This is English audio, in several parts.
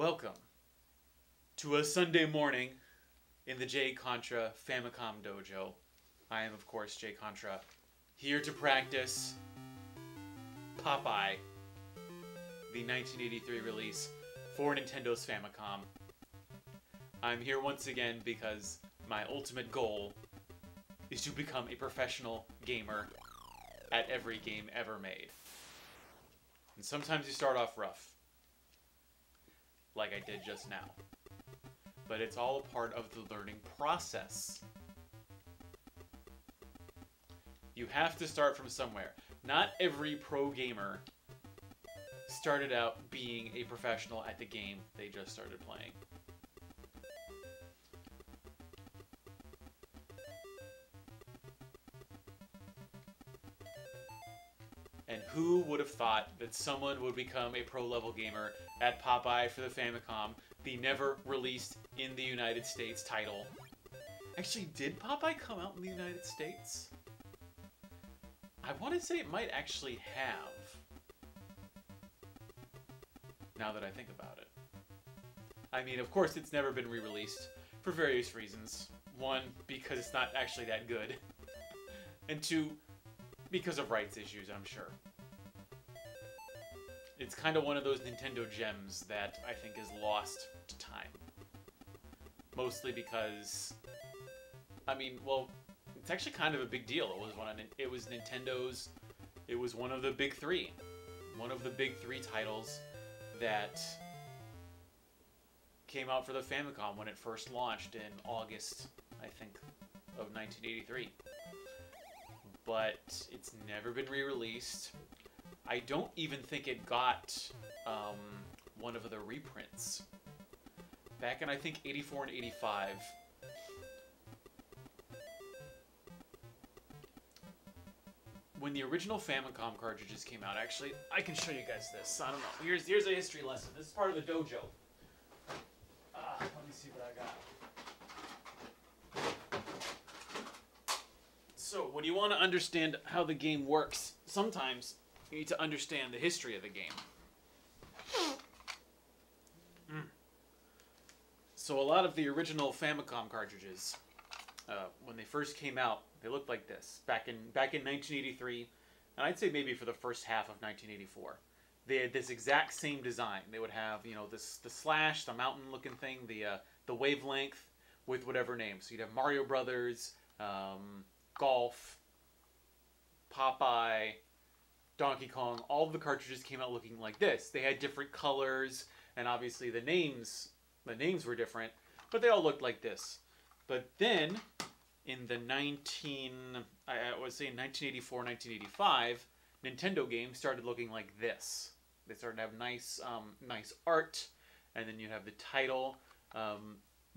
Welcome to a Sunday morning in the jcontra Famicom Dojo. I am, of course, jcontra, here to practice Popeye, the 1983 release for Nintendo's Famicom. I'm here once again because my ultimate goal is to become a professional gamer at every game ever made. And sometimes you start off rough, like I did just now. But it's all a part of the learning process. You have to start from somewhere. Not every pro gamer started out being a professional at the game they just started playing. And who would have thought that someone would become a pro-level gamer at Popeye for the Famicom, the never-released in the United States title? Actually, did Popeye come out in the United States? I want to say it might actually have, now that I think about it. I mean, of course, it's never been re-released for various reasons. One, because it's not actually that good. And two, because of rights issues, I'm sure. It's kind of one of those Nintendo gems that I think is lost to time. Mostly because, I mean, well, it's actually kind of a big deal. It was Nintendo's, it was one of the big three. One of the big three titles that came out for the Famicom when it first launched in August, I think, of 1983. But it's never been re-released. I don't even think it got one of the reprints. Back in, I think, 84 and 85. When the original Famicom cartridges came out, actually, I can show you guys this. I don't know. Here's a history lesson. This is part of the Dojo. Let me see what I got. So, when you want to understand how the game works, sometimes you need to understand the history of the game. So a lot of the original Famicom cartridges, when they first came out, they looked like this. Back in 1983, and I'd say maybe for the first half of 1984. They had this exact same design. They would have, you know, the slash, the mountain-looking thing, the wavelength with whatever name. So you'd have Mario Brothers, Golf, Popeye, Donkey Kong. All of the cartridges came out looking like this. They had different colors, and obviously the names were different, but they all looked like this. But then, in the 1984, 1985, Nintendo games started looking like this. They started to have nice art, and then you have the title.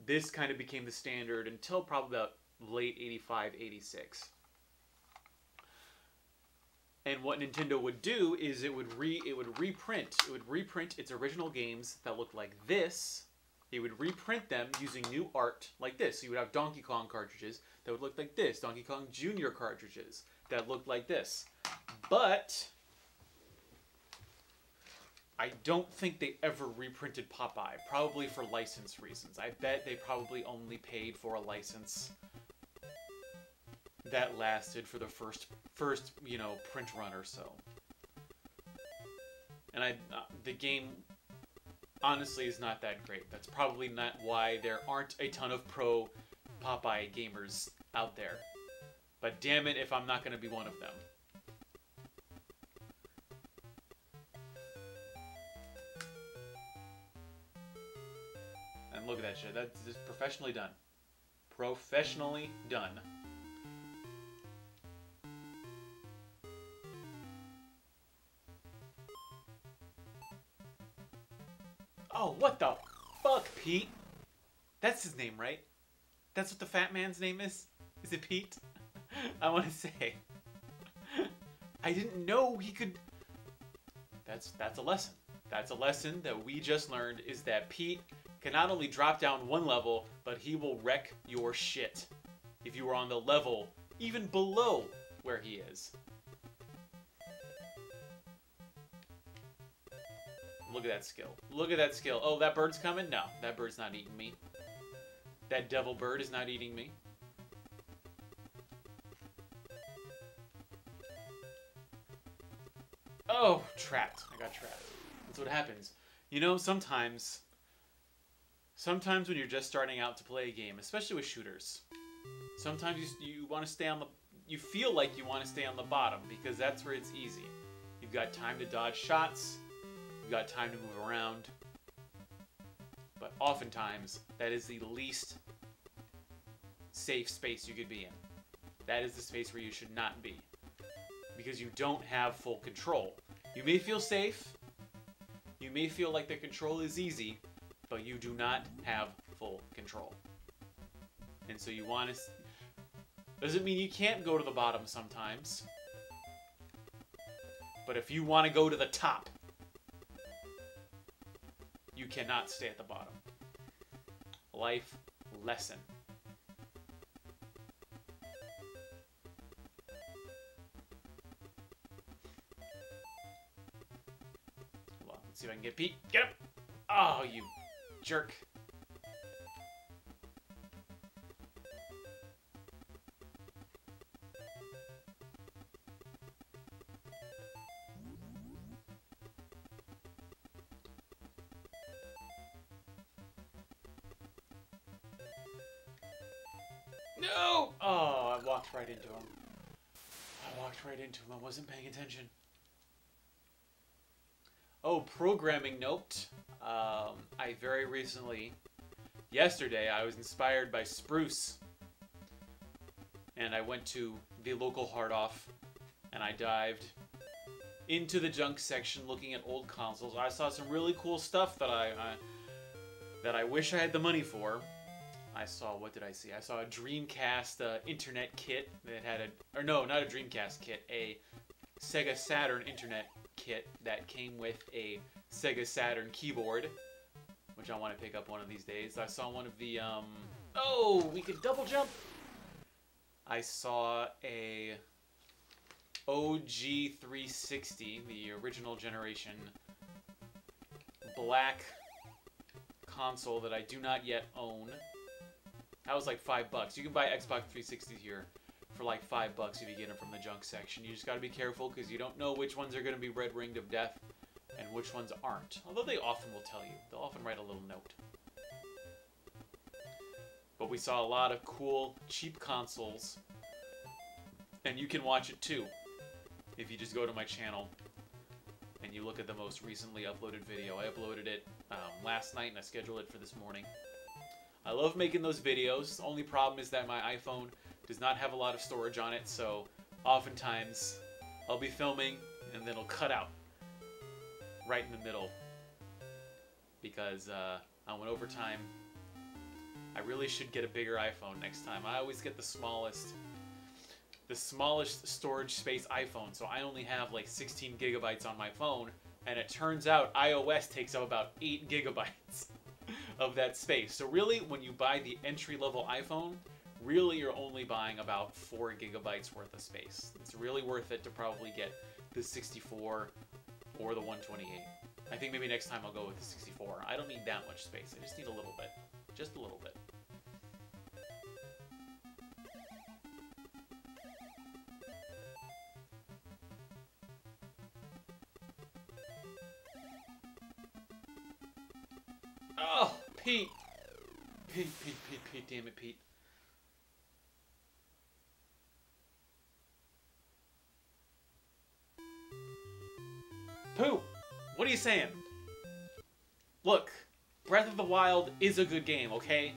This kind of became the standard until probably about late 85, 86. And what Nintendo would do is it would reprint its original games that looked like this. It would reprint them using new art like this. So you would have Donkey Kong cartridges that would look like this. Donkey Kong Jr. cartridges that looked like this. But I don't think they ever reprinted Popeye. Probably for license reasons. I bet they probably only paid for a license that lasted for the first you know, print run or so. And the game honestly is not that great. That's probably not why there aren't a ton of pro Popeye gamers out there. But damn it if I'm not going to be one of them. And look at that shit. That's just professionally done. Professionally done. Oh, what the fuck, Pete? That's his name, right? That's what the fat man's name is? Is it Pete? I want to say. I didn't know he could... That's a lesson. That's a lesson that we just learned, is that Pete can not only drop down one level, but he will wreck your shit if you were on the level even below where he is. Look at that skill. Look at that skill. Oh, that bird's coming? No, that bird's not eating me. That devil bird is not eating me. Oh, trapped. I got trapped. That's what happens. You know, sometimes when you're just starting out to play a game, especially with shooters, sometimes you want to stay on the... You feel like you want to stay on the bottom because that's where it's easy. You've got time to dodge shots. You've got time to move around. But oftentimes, that is the least safe space you could be in. That is the space where you should not be. Because you don't have full control. You may feel safe. You may feel like the control is easy, but you do not have full control. And so you want to... Doesn't mean you can't go to the bottom sometimes. But if you want to go to the top, you cannot stay at the bottom. Life lesson. Hold on, let's see if I can get Pete. Get him! Oh, you jerk. No! Oh, I walked right into him. I walked right into him. I wasn't paying attention. Oh, programming note. I very recently, yesterday, I was inspired by Spruce. And I went to the local Hard Off, and I dived into the junk section looking at old consoles. I saw some really cool stuff that I wish I had the money for. I saw, what did I see? I saw a Dreamcast internet kit that had a, or no, not a Dreamcast kit, a Sega Saturn internet kit that came with a Sega Saturn keyboard, which I want to pick up one of these days. I saw one of the, oh, we could double jump! I saw a OG 360, the original generation, black console that I do not yet own. That was like $5. You can buy Xbox 360 here for like $5 if you get them from the junk section. You just got to be careful because you don't know which ones are going to be red ringed of death and which ones aren't. Although they often will tell you. They'll often write a little note. But we saw a lot of cool, cheap consoles. And you can watch it too if you just go to my channel and you look at the most recently uploaded video. I uploaded it last night and I scheduled it for this morning. I love making those videos. The only problem is that my iPhone does not have a lot of storage on it, so oftentimes I'll be filming and then it'll cut out right in the middle because I went over time. I really should get a bigger iPhone next time. I always get the smallest storage space iPhone, so I only have like 16 gigabytes on my phone, and it turns out iOS takes up about 8 gigabytes of that space. So really, when you buy the entry-level iPhone, really you're only buying about 4 gigabytes worth of space. It's really worth it to probably get the 64 or the 128. I think maybe next time I'll go with the 64. I don't need that much space. I just need a little bit. Just a little bit. Oh, Pete! Pete, damn it, Pete. Pooh! What are you saying? Look, Breath of the Wild is a good game, okay?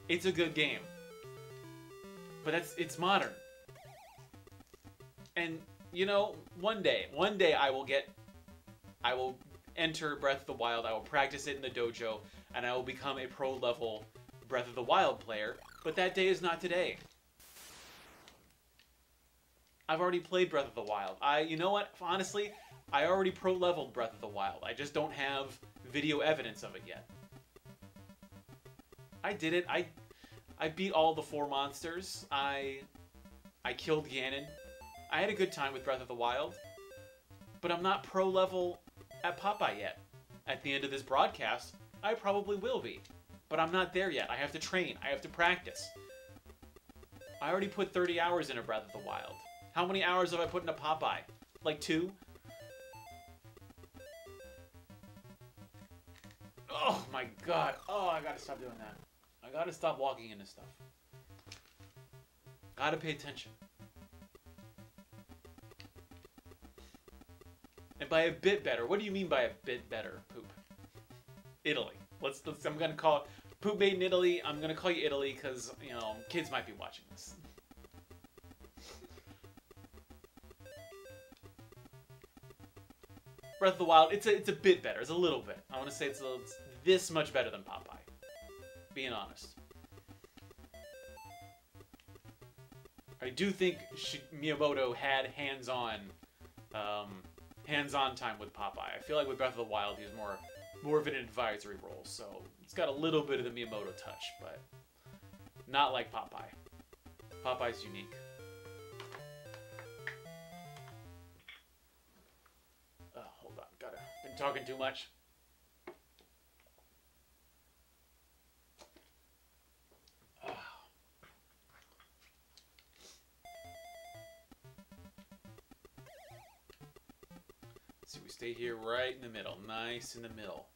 It's a good game. But it's modern. And, you know, one day I will enter Breath of the Wild, I will practice it in the dojo, and I will become a pro-level Breath of the Wild player, but that day is not today. I've already played Breath of the Wild. You know what, honestly, I already pro-leveled Breath of the Wild. I just don't have video evidence of it yet. I did it. I beat all the 4 monsters. I killed Ganon. I had a good time with Breath of the Wild, but I'm not pro-level at Popeye yet. At the end of this broadcast, I probably will be. But I'm not there yet. I have to train. I have to practice. I already put 30 hours into Breath of the Wild. How many hours have I put into Popeye? Like 2? Oh my god. Oh, I gotta stop doing that. I gotta stop walking into stuff. Gotta pay attention. And by a bit better, what do you mean by a bit better, Poop? Italy. I'm gonna call it Poop made in Italy. I'm gonna call you Italy because, you know, kids might be watching this. Breath of the Wild, it's a bit better. It's a little bit. I want to say it's this much better than Popeye. Being honest. I do think Miyamoto had hands-on time with Popeye. I feel like with Breath of the Wild, he was more of an advisory role, so it's got a little bit of the Miyamoto touch, but not like Popeye. Popeye's unique. Hold on, been talking too much. So we stay here right in the middle, nice in the middle.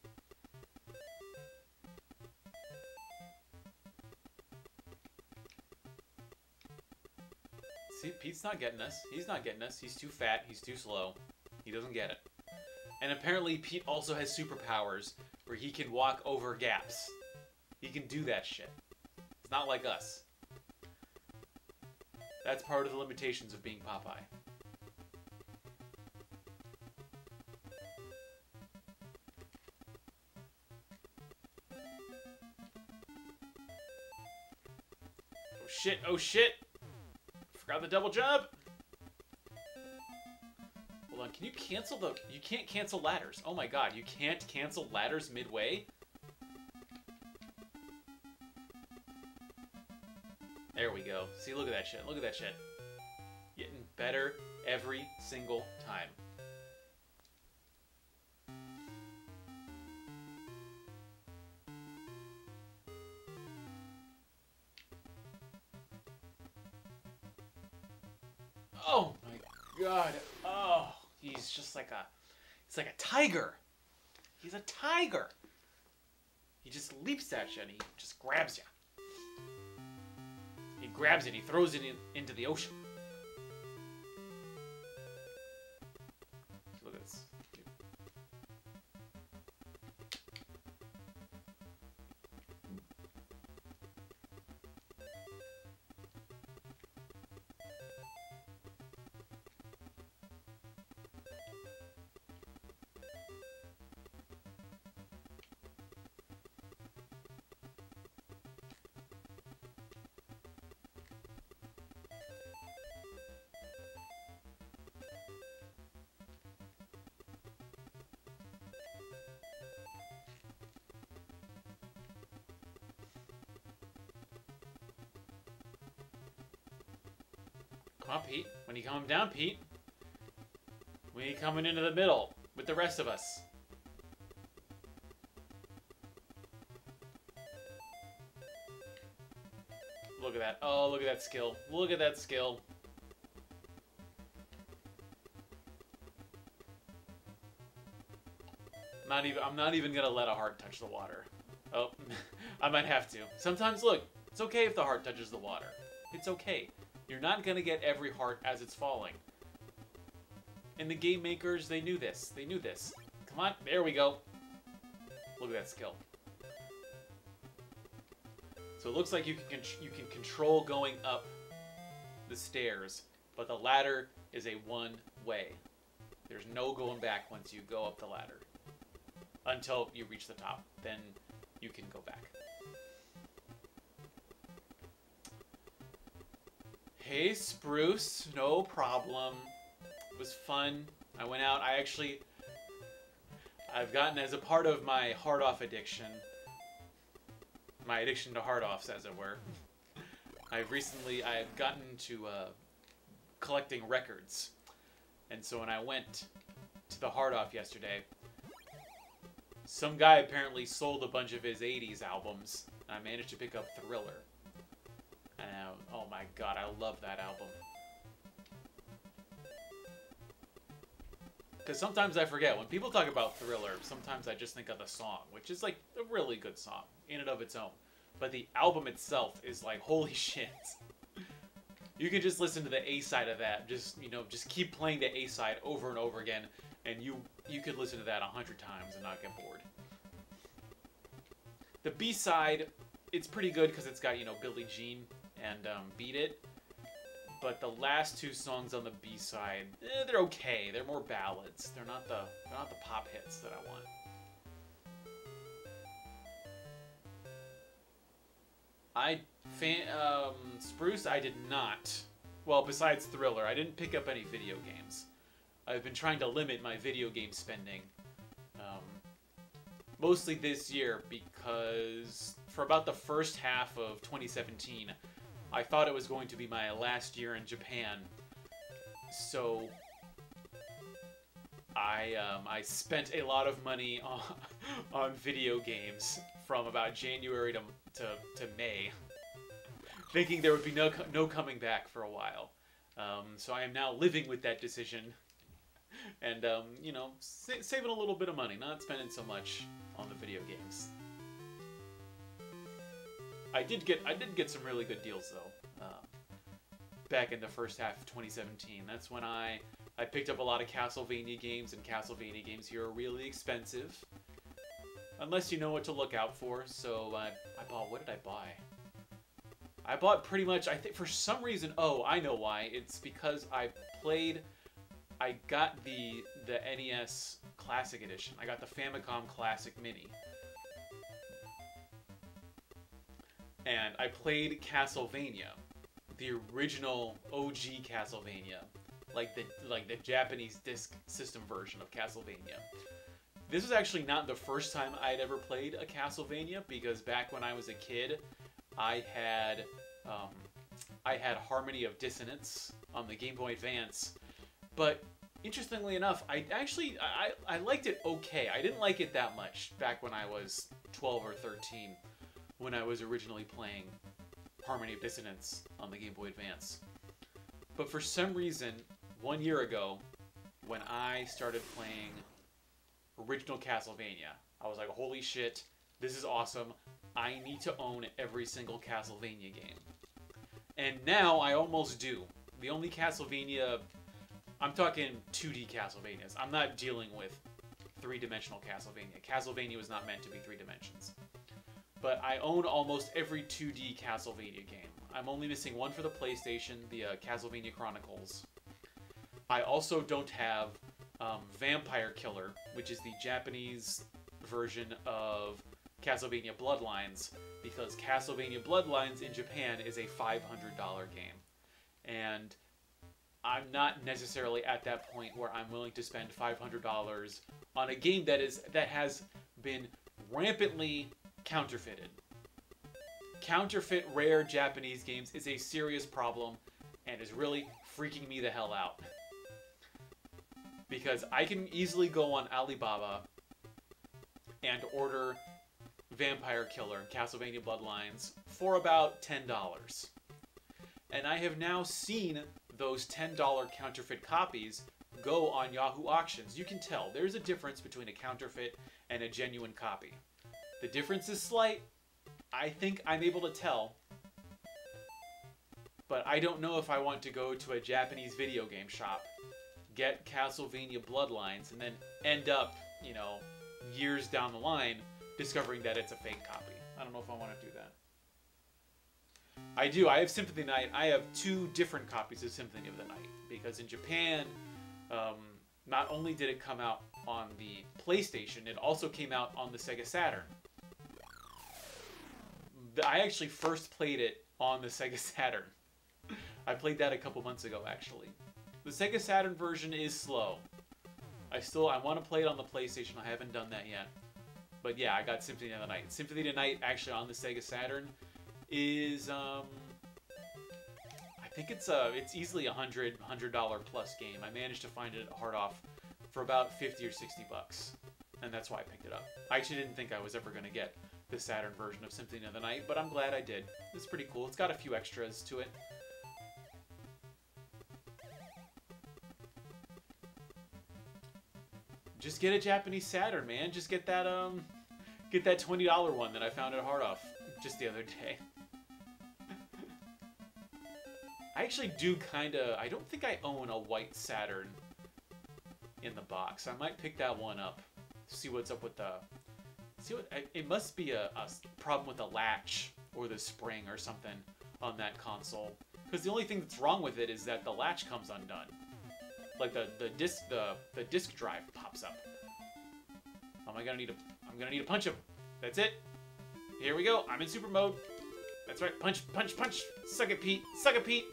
See, Pete's not getting us. He's not getting us. He's too fat. He's too slow. He doesn't get it. And apparently Pete also has superpowers where he can walk over gaps. He can do that shit. It's not like us. That's part of the limitations of being Popeye. Oh shit, oh shit! Forgot the double jump! Hold on, can you cancel the... You can't cancel ladders. Oh my god, you can't cancel ladders midway? There we go. See, look at that shit. Look at that shit. Getting better every single time. Oh my god. Oh, he's just like a... He's like a tiger. He's a tiger. He just leaps at you and he just grabs you. He grabs it, he throws it into the ocean. Look at this. Come on, Pete. When you come down, Pete. When you coming into the middle with the rest of us. Look at that. Oh, look at that skill. Look at that skill. I'm not even gonna let a heart touch the water. Oh, I might have to. Sometimes, look, it's okay if the heart touches the water. It's okay. You're not gonna get every heart as it's falling. And the game makers, they knew this. They knew this. Come on, there we go. Look at that skill. So it looks like you can control going up the stairs, but the ladder is a one-way. There's no going back once you go up the ladder. Until you reach the top. Then you can go back. Hey, Spruce. No problem. It was fun. I went out. I've gotten, as a part of my hard-off addiction, my addiction to hard-offs, as it were, I've gotten to collecting records. And so when I went to the hard-off yesterday, Some guy apparently sold a bunch of his 80s albums, and I managed to pick up Thriller. And oh my god, I love that album. Because sometimes I forget. When people talk about Thriller, sometimes I just think of the song, which is like a really good song in and of its own. But the album itself is like, holy shit. You can just listen to the A-side of that. Just, you know, just keep playing the A-side over and over again, and you could listen to that 100 times and not get bored. The B-side, it's pretty good because it's got, you know, Billie Jean and Beat It. But the last two songs on the B-side, they're okay. They're more ballads. They're not the pop hits that I want. Spruce, I did not. Well, besides Thriller, I didn't pick up any video games. I've been trying to limit my video game spending. Mostly this year because for about the first half of 2017, I thought it was going to be my last year in Japan. So I spent a lot of money on video games from about January to May, thinking there would be no coming back for a while. So I am now living with that decision, and you know, saving a little bit of money, not spending so much on the video games. I did get some really good deals though. Back in the first half of 2017, that's when I picked up a lot of Castlevania games, and Castlevania games here are really expensive. Unless you know what to look out for, so I bought, what did I buy? I bought pretty much, I think for some reason, oh, I know why. It's because I got the NES Classic Edition. I got the Famicom Classic Mini. And I played Castlevania, the original OG Castlevania, like the Japanese disc system version of Castlevania. This was actually not the first time I'd ever played a Castlevania, because back when I was a kid, I had Harmony of Dissonance on the Game Boy Advance. But interestingly enough, I liked it okay. I didn't like it that much back when I was 12 or 13, when I was originally playing Harmony of Dissonance on the Game Boy Advance. But for some reason, 1 year ago, when I started playing original Castlevania, I was like, holy shit, this is awesome. I need to own every single Castlevania game. And now I almost do. The only Castlevania, I'm talking 2D Castlevanias. I'm not dealing with three-dimensional Castlevania. Castlevania was not meant to be 3 dimensions. But I own almost every 2D Castlevania game. I'm only missing one for the PlayStation, the Castlevania Chronicles. I also don't have Vampire Killer, which is the Japanese version of Castlevania Bloodlines, because Castlevania Bloodlines in Japan is a $500 game. And I'm not necessarily at that point where I'm willing to spend $500 on a game that has been rampantly counterfeited. Counterfeit rare Japanese games is a serious problem and is really freaking me the hell out. Because I can easily go on Alibaba and order Vampire Killer, Castlevania Bloodlines, for about $10. And I have now seen those $10 counterfeit copies go on Yahoo Auctions. You can tell there's a difference between a counterfeit and a genuine copy. The difference is slight. I think I'm able to tell. But I don't know if I want to go to a Japanese video game shop, get Castlevania Bloodlines, and then end up, you know, years down the line, discovering that it's a fake copy. I don't know if I want to do that. I do. I have Symphony of the Night. I have 2 different copies of Symphony of the Night, because in Japan, not only did it come out on the PlayStation, it also came out on the Sega Saturn. I actually first played it on the Sega Saturn. I played that a couple months ago, actually. The Sega Saturn version is slow. I want to play it on the PlayStation. I haven't done that yet. But yeah, I got Symphony of the Night. Symphony of the Night, actually, on the Sega Saturn is, I think it's easily a $100 plus game. I managed to find it hard off for about 50 or 60 bucks. and that's why I picked it up. I actually didn't think I was ever going to get the Saturn version of Symphony of the Night, but I'm glad I did. It's pretty cool. It's got a few extras to it. Just get a Japanese Saturn, man. Just get that $20 one that I found at Hard Off just the other day. I actually do I don't think I own a white Saturn in the box. I might pick that one up. See what's up with the... it must be a problem with the latch or the spring or something on that console. Because the only thing that's wrong with it is that the latch comes undone. Like the disk drive pops up. I'm gonna need to punch him. That's it. Here we go. I'm in super mode. That's right. Punch, punch, punch. Suck it, Pete. Suck it, Pete.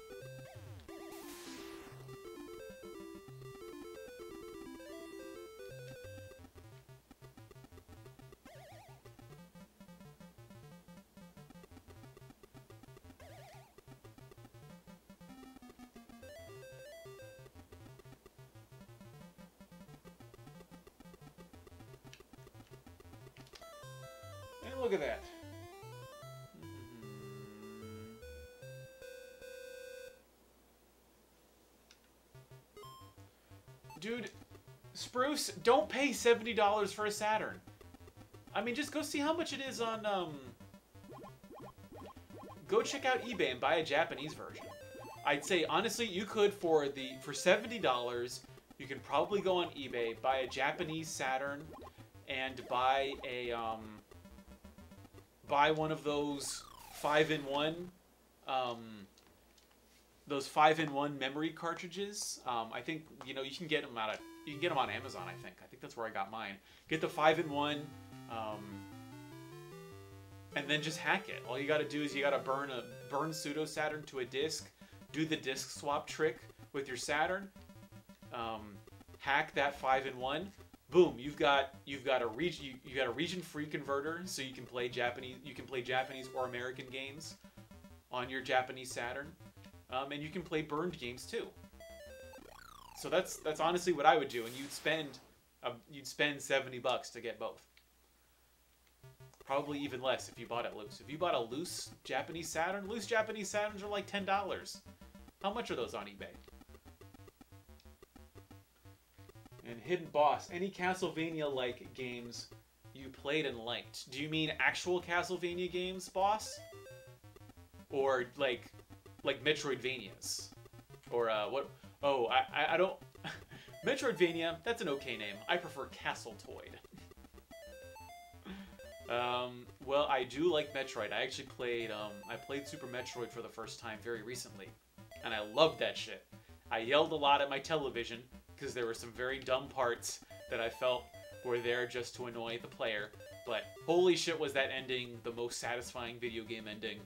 And look at that. Dude, Spruce, don't pay $70 for a Saturn. I mean, just go see how much it is on, go check out eBay and buy a Japanese version. I'd say, honestly, you could, for $70, you can probably go on eBay, buy a Japanese Saturn, and buy a, buy one of those 5-in-1, those 5-in-1 memory cartridges. I think, you know, you can get them on Amazon, I think. I think that's where I got mine. Get the 5-in-1, and then just hack it. All you gotta do is you gotta burn pseudo Saturn to a disc, do the disc swap trick with your Saturn, hack that 5-in-1. Boom! You've got a region-free converter, so you can play Japanese or American games on your Japanese Saturn. And you can play burned games too. So that's honestly what I would do, and you'd spend $70 to get both. Probably even less if you bought it loose. If you bought a loose Japanese Saturns are like $10. How much are those on eBay? And Hidden Boss, any Castlevania-like games you played and liked? Do you mean actual Castlevania games, boss? Or like Metroidvanias? Or what? Oh, I don't... Metroidvania, that's an okay name. I prefer Castletoid. Well, I do like Metroid. I actually played Super Metroid for the first time very recently. And I loved that shit. I yelled a lot at my television because there were some very dumb parts that I felt were there just to annoy the player. But holy shit, was that ending the most satisfying video game ending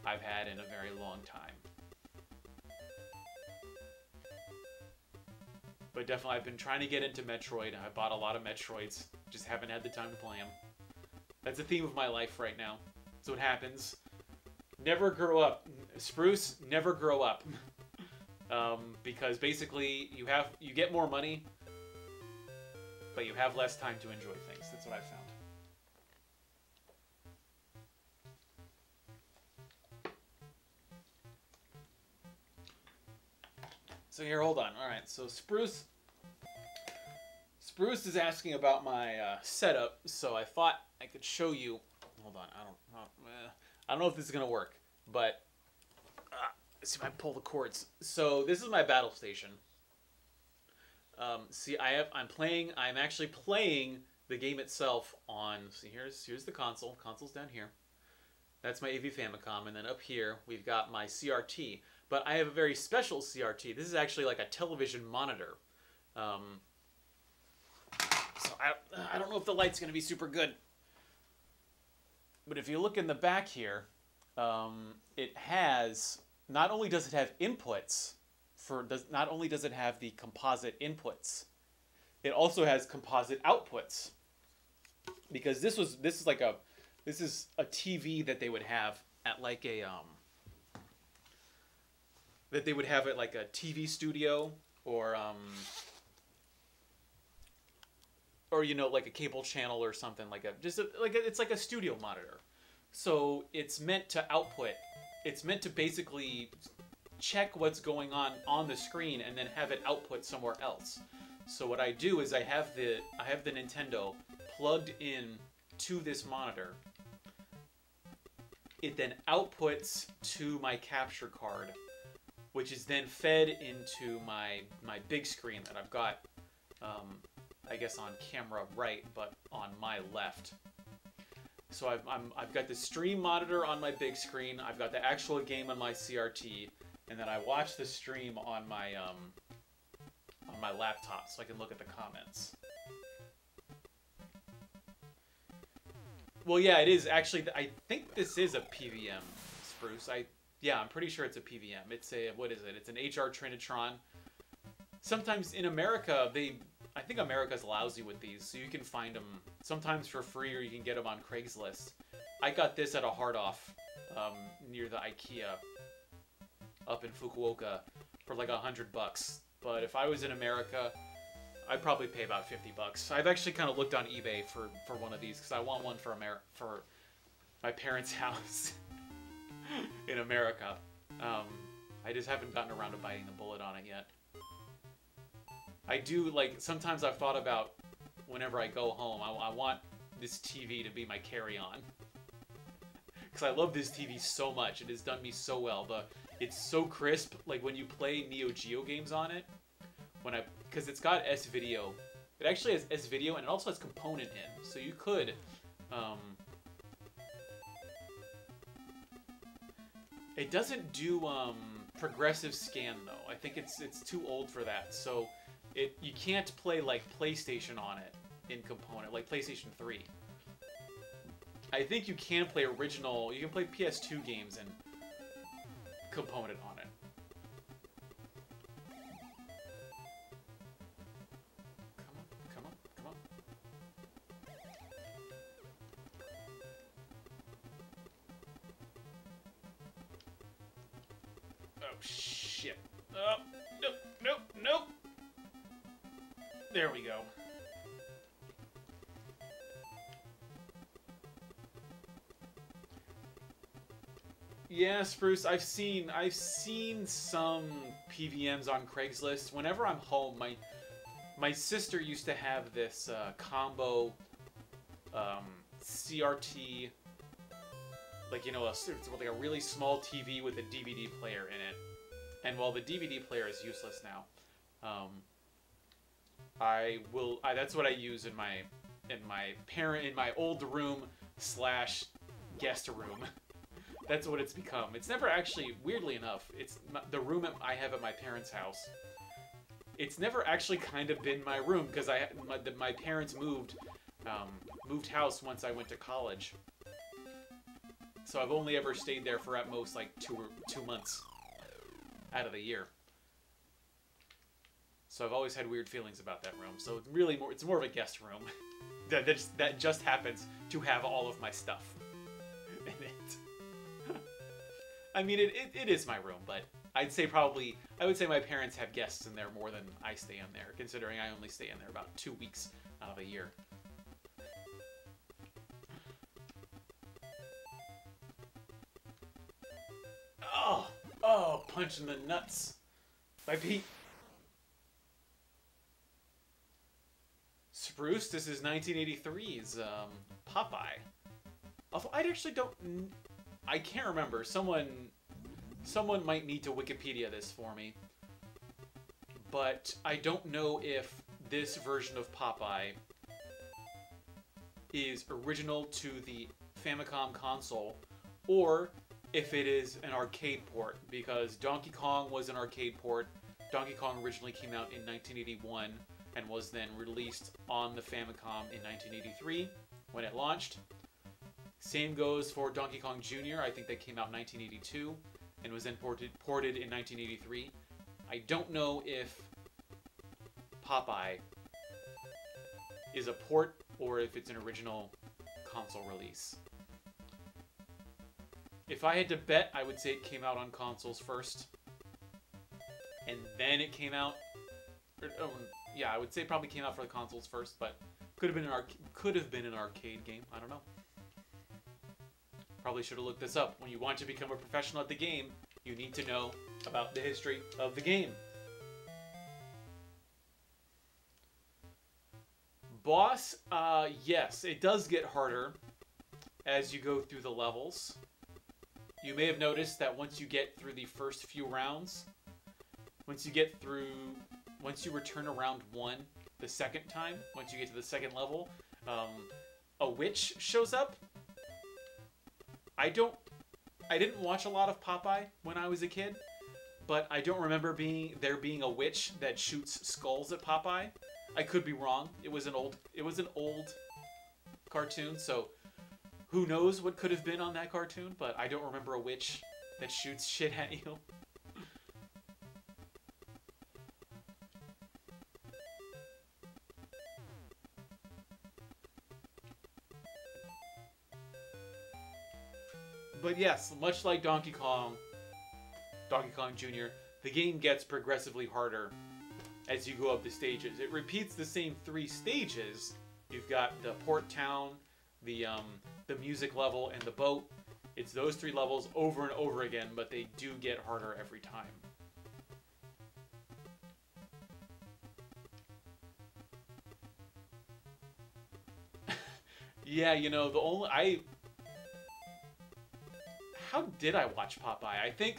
I've had in a very long time. But definitely, I've been trying to get into Metroid. I bought a lot of Metroids. Just haven't had the time to play them. That's the theme of my life right now. That's what happens. Never grow up. Spruce, never grow up. Because basically, you get more money, but you have less time to enjoy things. That's what I've found. So here, hold on. All right, so Spruce is asking about my setup, so I thought I could show you. Hold on, I don't know if this is gonna work, but let's see if I pull the cords. So this is my battle station. See, I'm actually playing the game itself on. See, here's the console. Console's down here. That's my AV Famicom, and then up here we've got my CRT. But I have a very special CRT. This is actually like a television monitor. So I don't know if the light's going to be super good. But if you look in the back here, it has, not only does it have inputs, not only does it have the composite inputs, it also has composite outputs. Because this is a TV that they would have at like a TV studio or or you know, like a cable channel or something, like it's like a studio monitor. So it's meant to output. It's meant to basically check what's going on the screen and then have it output somewhere else. So what I do is I have the Nintendo plugged in to this monitor. It then outputs to my capture card, which is then fed into my big screen that I've got, I guess on camera right, but on my left. So I've got the stream monitor on my big screen. I've got the actual game on my CRT, and then I watch the stream on my laptop, so I can look at the comments. Well, yeah, it is actually. I think this is a PVM, Spruce. Yeah, I'm pretty sure it's a PVM. It's a, what is it? It's an HR Trinitron. Sometimes in America, I think America's lousy with these, so you can find them sometimes for free, or you can get them on Craigslist. I got this at a hard off near the IKEA up in Fukuoka for like $100. But if I was in America, I'd probably pay about $50. I've actually kind of looked on eBay for one of these because I want one for my parents' house in America. I just haven't gotten around to biting the bullet on it yet. I do, like, sometimes I've thought about whenever I go home, I want this TV to be my carry-on. Because I love this TV so much. It has done me so well. It's so crisp. Like, when you play Neo Geo games on it, because it's got S-Video. It actually has S-Video, and it also has component in. So you could, it doesn't do, progressive scan, though. I think it's too old for that. So you can't play, like, PlayStation on it in component, like PlayStation 3. I think you can play original, you can play PS2 games in component on it. Come on, come on, come on. Oh, shit. Oh, nope, nope, nope. There we go. Yeah, Spruce, I've seen some PVMs on Craigslist. Whenever I'm home, my sister used to have this combo CRT, like, you know, it's like a really small TV with a DVD player in it. And while the DVD player is useless now, that's what I use in my old room / guest room. That's what it's become. It's never actually, weirdly enough, it's the room I have at my parents' house. It's never actually kind of been my room because my parents moved house once I went to college. So I've only ever stayed there for at most like two months out of the year. So I've always had weird feelings about that room. So it's more of a guest room that just happens to have all of my stuff in it. I mean, it is my room, but I would say my parents have guests in there more than I stay in there, considering I only stay in there about 2 weeks out of a year. Oh, punch in the nuts. My Pete. Spruce, this is 1983's Popeye. Although I actually I can't remember. Someone might need to Wikipedia this for me. But I don't know if this version of Popeye is original to the Famicom console or if it is an arcade port, because Donkey Kong was an arcade port. Donkey Kong originally came out in 1981 and was then released on the Famicom in 1983 when it launched. Same goes for Donkey Kong Jr. I think that came out in 1982 and was then ported in 1983. I don't know if Popeye is a port or if it's an original console release. If I had to bet, I would say it came out on consoles first. And then it came out... yeah, I would say it probably came out for the consoles first, but Could have been an arcade game. I don't know. Probably should have looked this up. When you want to become a professional at the game, you need to know about the history of the game. Boss, yes, it does get harder as you go through the levels. You may have noticed that once you get through the first few rounds, once you return around 1 the second time, once you get to the second level, a witch shows up. I didn't watch a lot of Popeye when I was a kid, but I don't remember there being a witch that shoots skulls at Popeye. I could be wrong. It was an old cartoon, so who knows what could have been on that cartoon, but I don't remember a witch that shoots shit at you. But yes, much like Donkey Kong Jr., the game gets progressively harder as you go up the stages. It repeats the same 3 stages. You've got the port town, the music level, and the boat. It's those 3 levels over and over again, but they do get harder every time. Yeah, you know, how did I watch Popeye? I think,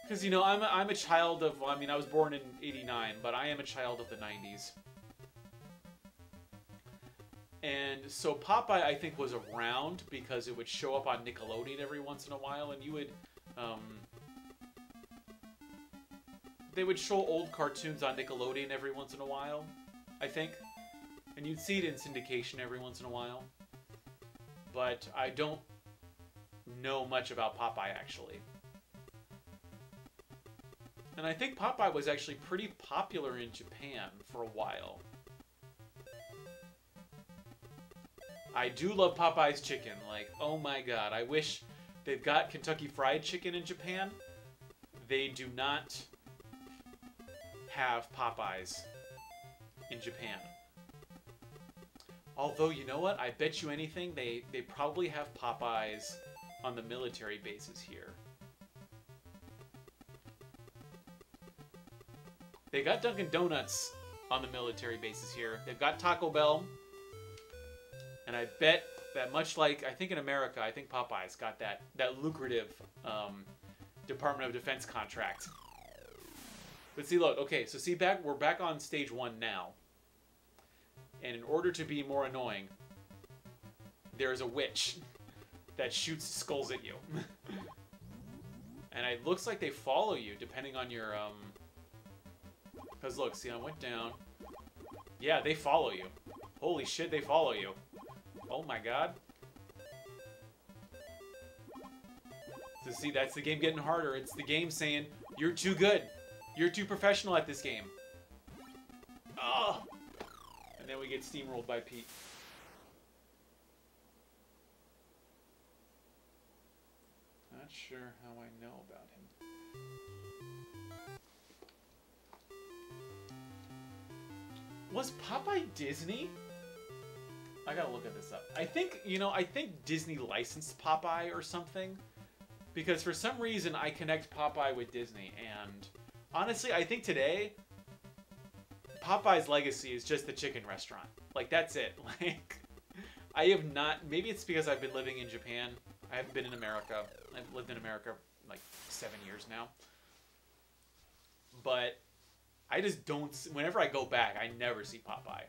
because, you know, I'm a child of, I mean, I was born in '89, but I am a child of the '90s. And so Popeye, I think, was around because it would show up on Nickelodeon every once in a while, and you would, they would show old cartoons on Nickelodeon every once in a while, I think. And you'd see it in syndication every once in a while. But I don't know much about Popeye, actually. And I think Popeye was actually pretty popular in Japan for a while. I do love Popeye's chicken. Like, oh my god, I wish they've got Kentucky Fried Chicken in Japan. They do not have Popeyes in Japan. Although, you know what? I bet you anything, they probably have Popeyes on the military bases here. They got Dunkin' Donuts on the military bases here. They've got Taco Bell. And I bet that much like, I think in America, I think Popeye's got that lucrative Department of Defense contract. But see, look, okay, so see, we're back on stage 1 now. And in order to be more annoying, there's a witch that shoots skulls at you. And it looks like they follow you depending on your, because look, see, I went down. Yeah, they follow you. Holy shit, they follow you. Oh my god. So see, that's the game getting harder. It's the game saying, you're too good. You're too professional at this game. Oh! And then we get steamrolled by Pete. Not sure how I know about him. Was Popeye Disney? I gotta look at this up. I think, you know, I think Disney licensed Popeye or something. Because for some reason I connect Popeye with Disney. And honestly, I think today, Popeye's legacy is just the chicken restaurant. Like, that's it. Like, I have not... Maybe it's because I've been living in Japan. I haven't been in America. I've lived in America like 7 years now. But I just don't... Whenever I go back, I never see Popeye.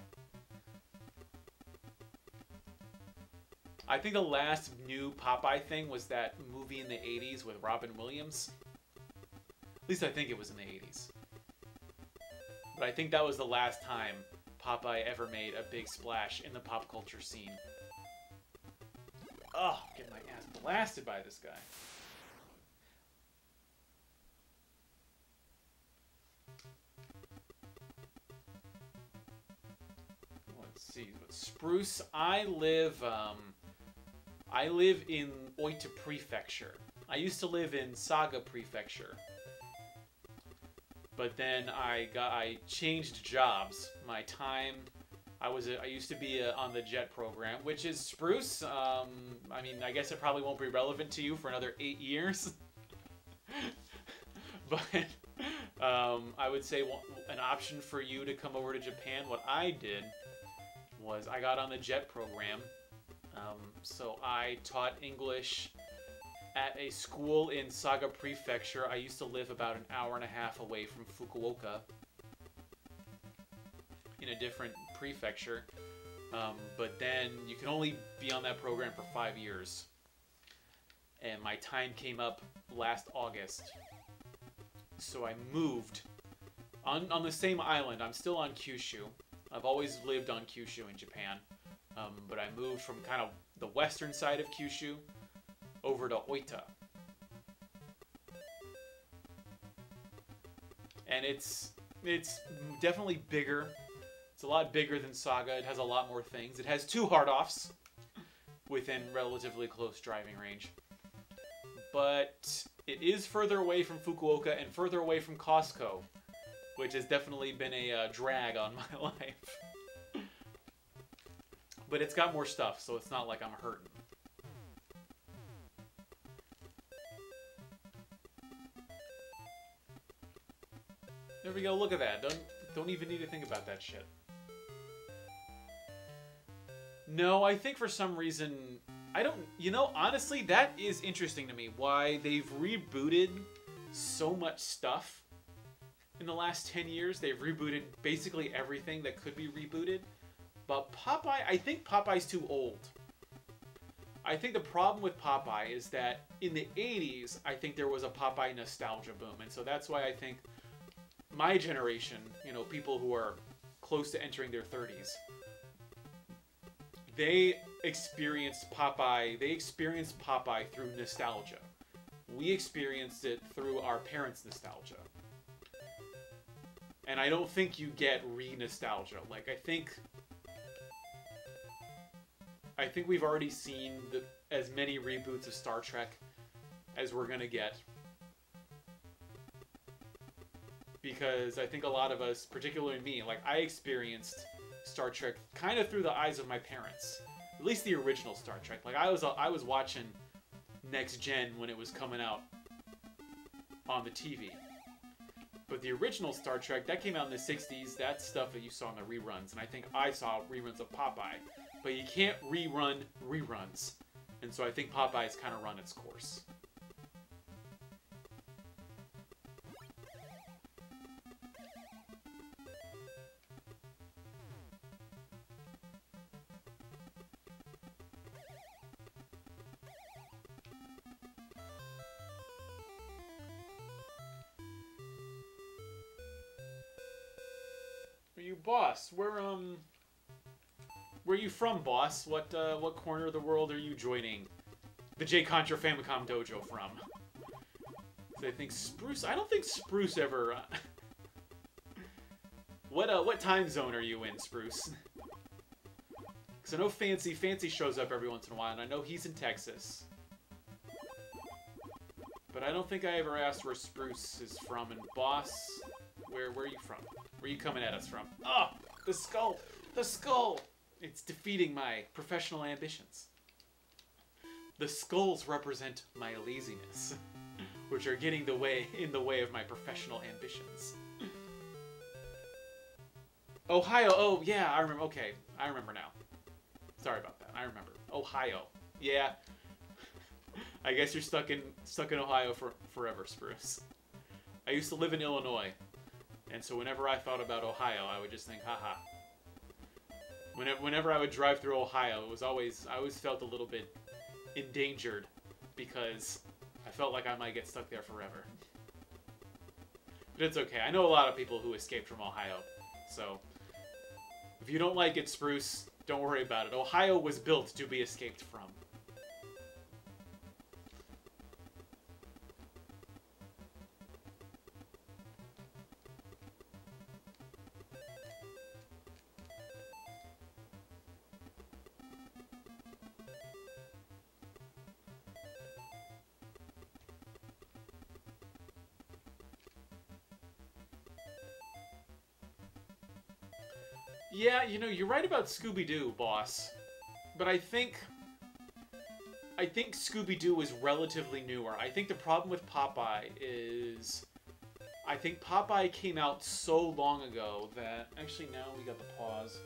I think the last new Popeye thing was that movie in the 80s with Robin Williams. At least I think it was in the 80s. But I think that was the last time Popeye ever made a big splash in the pop culture scene. Oh, get my ass blasted by this guy. Let's see. Spruce, I live in Oita Prefecture. I used to live in Saga Prefecture. But then I changed jobs. My time I used to be on the JET program, which is spruce. I mean, I guess it probably won't be relevant to you for another 8 years. But I would say an option for you to come over to Japan, what I did was I got on the JET program. So I taught English at a school in Saga Prefecture. I used to live about an hour and a half away from Fukuoka in a different prefecture. But then you can only be on that program for 5 years. And my time came up last August. So I moved on the same island. I'm still on Kyushu. I've always lived on Kyushu in Japan. But I moved from kind of the western side of Kyushu over to Oita. And it's definitely bigger. It's a lot bigger than Saga. It has a lot more things. It has 2 hard-offs within relatively close driving range. But it is further away from Fukuoka and further away from Costco, which has definitely been a drag on my life. But it's got more stuff, so it's not like I'm hurting. There we go, look at that. Don't even need to think about that shit. No, I think for some reason... I don't... You know, honestly, that is interesting to me. Why they've rebooted so much stuff in the last 10 years. They've rebooted basically everything that could be rebooted. But Popeye... I think Popeye's too old. I think the problem with Popeye is that in the 80s, I think there was a Popeye nostalgia boom. And so that's why I think my generation, you know, people who are close to entering their 30s, they experienced Popeye through nostalgia. We experienced it through our parents' nostalgia. And I don't think you get re-nostalgia. Like, I think we've already seen as many reboots of Star Trek as we're gonna get. Because I think a lot of us, particularly me, like, I experienced Star Trek kind of through the eyes of my parents. At least the original Star Trek. Like, I was watching Next Gen when it was coming out on the TV. But the original Star Trek, that came out in the 60s. That's stuff that you saw in the reruns. And I think I saw reruns of Popeye. But you can't rerun reruns. And so I think Popeye's kind of run its course. You boss, where are you from, boss? What corner of the world are you joining the jcontra Famicom Dojo from? So I think Spruce. I don't think Spruce ever. What time zone are you in, Spruce? Because I know Fancy shows up every once in a while, and I know he's in Texas. But I don't think I ever asked where Spruce is from. And boss, where are you from? Where are you coming at us from? Oh, the skull! The skull! It's defeating my professional ambitions. The skulls represent my laziness, which are getting in the way of my professional ambitions. Ohio, oh yeah, I remember, okay, I remember now. Sorry about that, I remember. Ohio, yeah. I guess you're stuck in Ohio forever, Spruce. I used to live in Illinois. And so whenever I thought about Ohio, I would just think, haha. Whenever I would drive through Ohio, I always felt a little bit endangered because I felt like I might get stuck there forever. But it's okay. I know a lot of people who escaped from Ohio. So if you don't like it, Spruce, don't worry about it. Ohio was built to be escaped from. Yeah, you know, you're right about Scooby-Doo, boss. But I think Scooby-Doo is relatively newer. I think the problem with Popeye is I think Popeye came out so long ago that actually now we got the pause.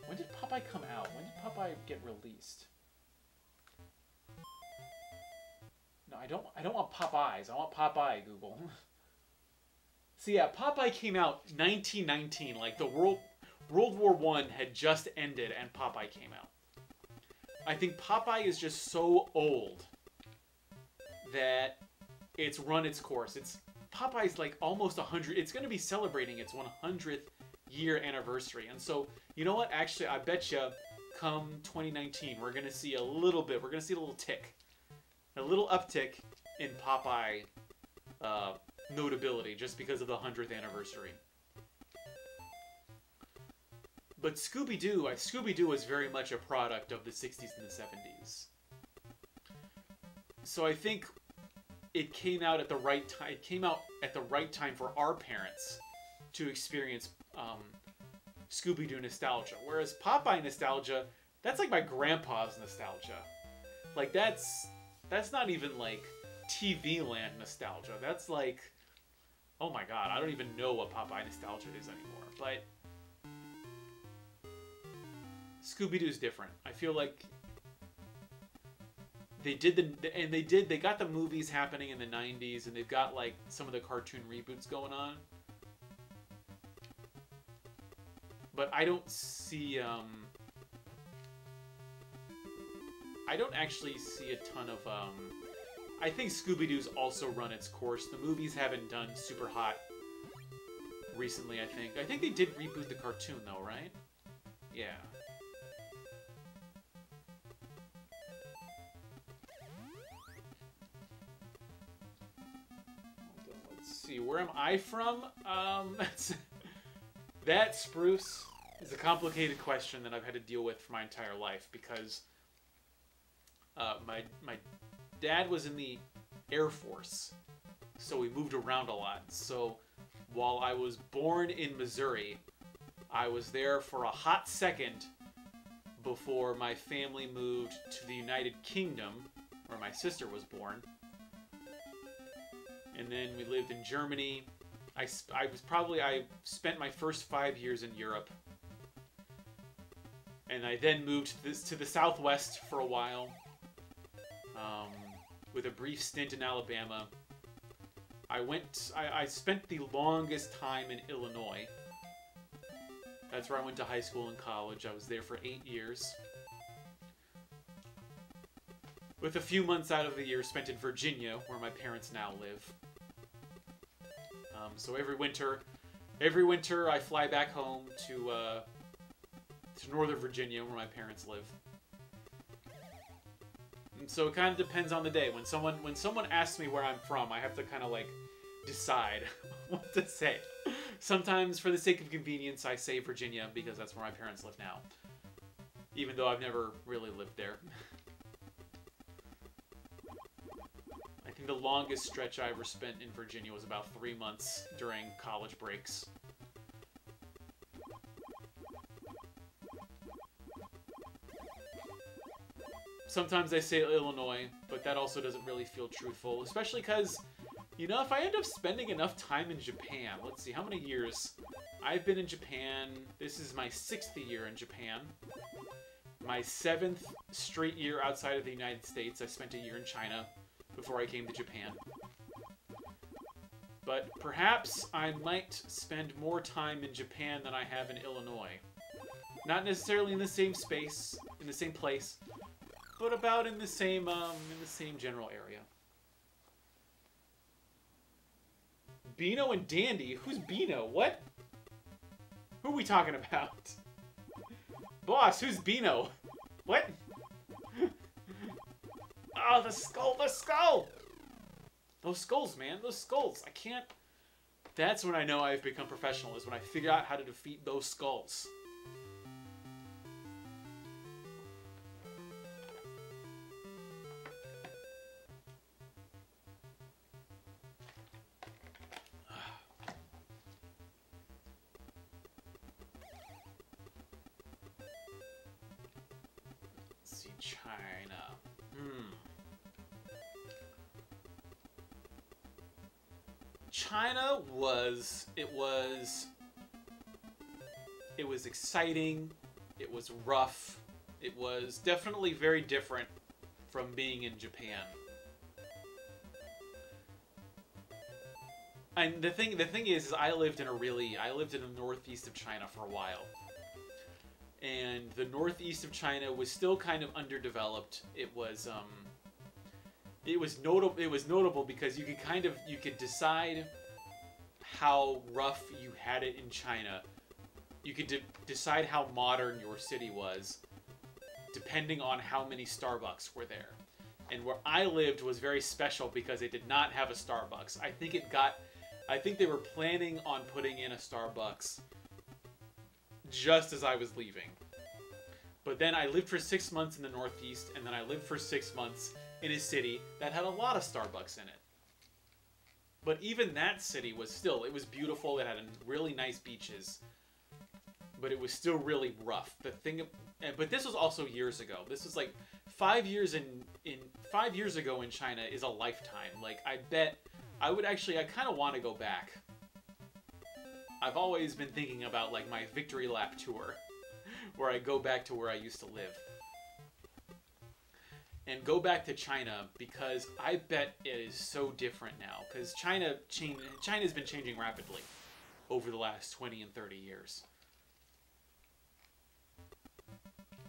When did Popeye come out? When did Popeye get released? No, I don't want Popeyes. I want Popeye, Google. So yeah, Popeye came out 1919. Like the World War I had just ended and Popeye came out. I think Popeye is just so old that it's run its course. Popeye's like almost 100. It's going to be celebrating its 100th year anniversary. And so, you know what? Actually, I bet you come 2019, we're going to see a little bit. We're going to see a little tick. A little uptick in Popeye notability just because of the 100th anniversary. But Scooby-Doo was very much a product of the 60s and the 70s. So I think it came out at the right time. It came out at the right time for our parents to experience Scooby-Doo nostalgia. Whereas Popeye nostalgia, that's like my grandpa's nostalgia. Like that's not even like TV land nostalgia. That's like, oh my god, I don't even know what Popeye nostalgia is anymore. But Scooby-Doo's different. I feel like they got the movies happening in the 90s, and they've got like some of the cartoon reboots going on. But I don't see I don't actually see a ton of I think Scooby-Doo's also run its course. The movies haven't done super hot recently, I think. I think they did reboot the cartoon though, right? Yeah. Let's see, where am I from? That, Spruce, is a complicated question that I've had to deal with for my entire life because my dad was in the Air Force, so we moved around a lot. So while I was born in Missouri, I was there for a hot second before my family moved to the United Kingdom, where my sister was born. And then we lived in Germany. I spent my first 5 years in Europe. And I then moved to the Southwest for a while, with a brief stint in Alabama. I spent the longest time in Illinois. That's where I went to high school and college. I was there for 8 years. With a few months out of the year spent in Virginia, where my parents now live. So every winter I fly back home to Northern Virginia, where my parents live. And so it kind of depends on the day. When someone asks me where I'm from, I have to kind of like decide what to say. Sometimes, for the sake of convenience, I say Virginia because that's where my parents live now, even though I've never really lived there. I think the longest stretch I ever spent in Virginia was about 3 months during college breaks. Sometimes I say Illinois, but that also doesn't really feel truthful, especially because, you know, if I end up spending enough time in Japan, let's see, how many years? I've been in Japan, this is my 6th year in Japan. My 7th straight year outside of the United States. I spent a year in China before I came to Japan. But perhaps I might spend more time in Japan than I have in Illinois. Not necessarily in the same space, in the same place, but about in the same general area. Beano and Dandy? Who's Beano? What? Who are we talking about? Boss, who's Beano? What? Oh, the skull, the skull! Those skulls, man, those skulls. I can't... That's when I know I've become professional, is when I figure out how to defeat those skulls. China. China was exciting. It was rough. It was definitely very different from being in Japan. And the thing is I lived in the northeast of China for a while. And the northeast of China was still kind of underdeveloped. It was notable because you could decide how rough you had it in China. You could decide how modern your city was, depending on how many Starbucks were there. And where I lived was very special because it did not have a Starbucks. I think they were planning on putting in a Starbucks just as I was leaving. But then I lived for 6 months in the Northeast, and then I lived for 6 months in a city that had a lot of Starbucks in it. But even that city it was beautiful. It had really nice beaches, but it was still really rough. But this was also years ago. This was like 5 years 5 years ago in China is a lifetime. Like, I kind of want to go back. I've always been thinking about like my victory lap tour, where I go back to where I used to live. And go back to China, because I bet it is so different now. Because China's been changing rapidly over the last 20 and 30 years.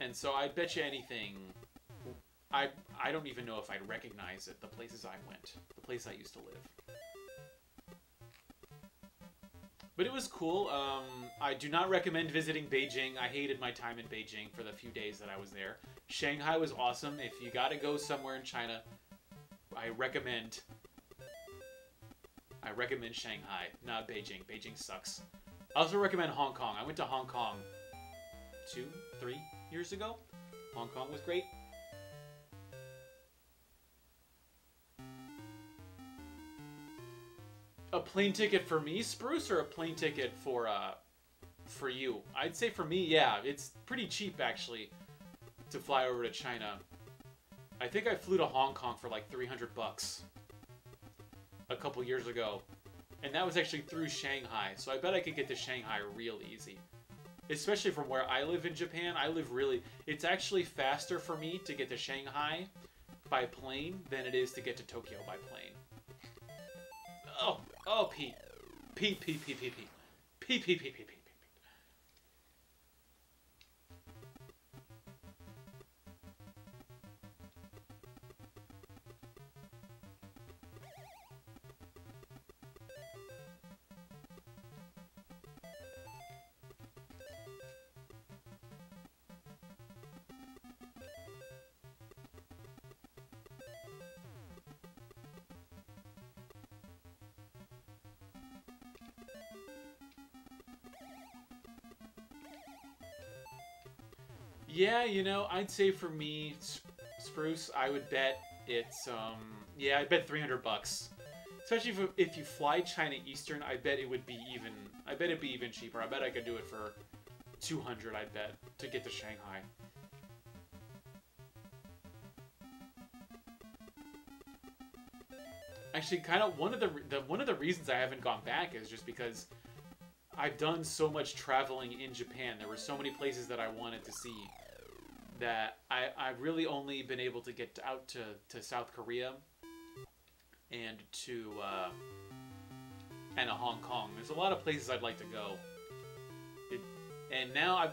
And so I bet you anything, I don't even know if I'd recognize it, the places I went, the place I used to live. But it was cool. I do not recommend visiting Beijing. I hated my time in Beijing for the few days that I was there. Shanghai was awesome. If you gotta go somewhere in China, I recommend Shanghai, not Beijing. Beijing sucks. I also recommend Hong Kong. I went to Hong Kong 2-3 years ago. Hong Kong was great. A plane ticket for me, Spruce, or a plane ticket for you? I'd say for me, yeah. It's pretty cheap, actually, to fly over to China. I think I flew to Hong Kong for like $300 a couple years ago. And that was actually through Shanghai, so I bet I could get to Shanghai real easy. Especially from where I live in Japan, it's actually faster for me to get to Shanghai by plane than it is to get to Tokyo by plane. Oh, Pete. Pete. Yeah, I'd say for me, Spruce, I would bet it's, I'd bet $300. Especially if you fly China Eastern, I bet it'd be even cheaper. I bet I could do it for $200, I bet, to get to Shanghai. Actually, kind of one of the reasons I haven't gone back is just because I've done so much traveling in Japan. There were so many places that I wanted to see that I've really only been able to get out to South Korea and to Hong Kong. There's a lot of places I'd like to go. And now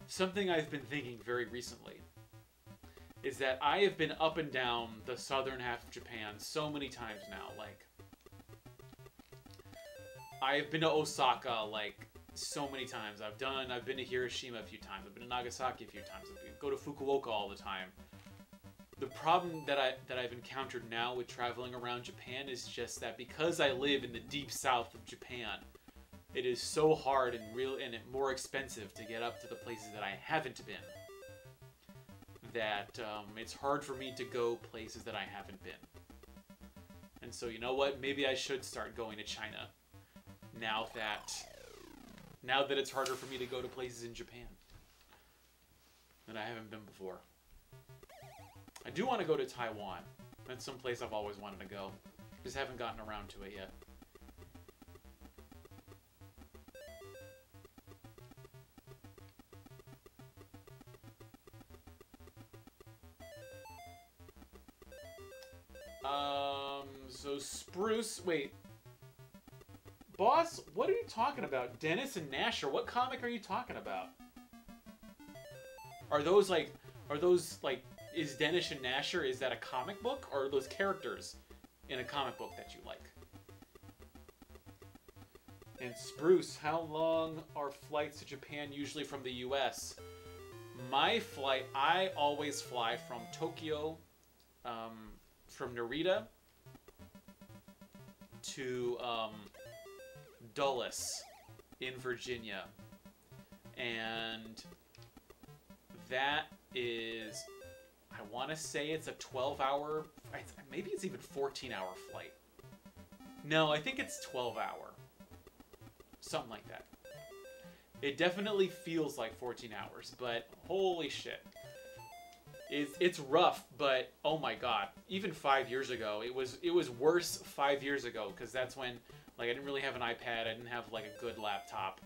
something I've been thinking very recently is that I have been up and down the southern half of Japan so many times now. Like, I've been to Osaka, like, so many times. I've been to Hiroshima a few times. I've been to Nagasaki a few times. I go to Fukuoka all the time. The problem that I've encountered now with traveling around Japan is just that because I live in the deep south of Japan, it is so hard and more expensive to get up to the places that I haven't been. That it's hard for me to go places that I haven't been. And so, you know what? Maybe I should start going to China now that it's harder for me to go to places in Japan. and I haven't been before. I do want to go to Taiwan. That's someplace I've always wanted to go. Just haven't gotten around to it yet. So Spruce, wait. Boss, what are you talking about? Dennis and Nasher, what comic are you talking about? Are those like, is Dennis and Nasher, is that a comic book? Or are those characters in a comic book that you like? And Spruce, how long are flights to Japan usually from the US? My flight, I always fly from Tokyo, from Narita to Dulles in Virginia. And that is, I want to say it's a 12-hour, maybe it's even 14-hour flight. No, I think it's 12-hour. Something like that. It definitely feels like 14 hours, but holy shit. It's rough, but oh my god. Even 5 years ago, it was worse 5 years ago, because that's when, like, I didn't really have an iPad, I didn't have, like, a good laptop.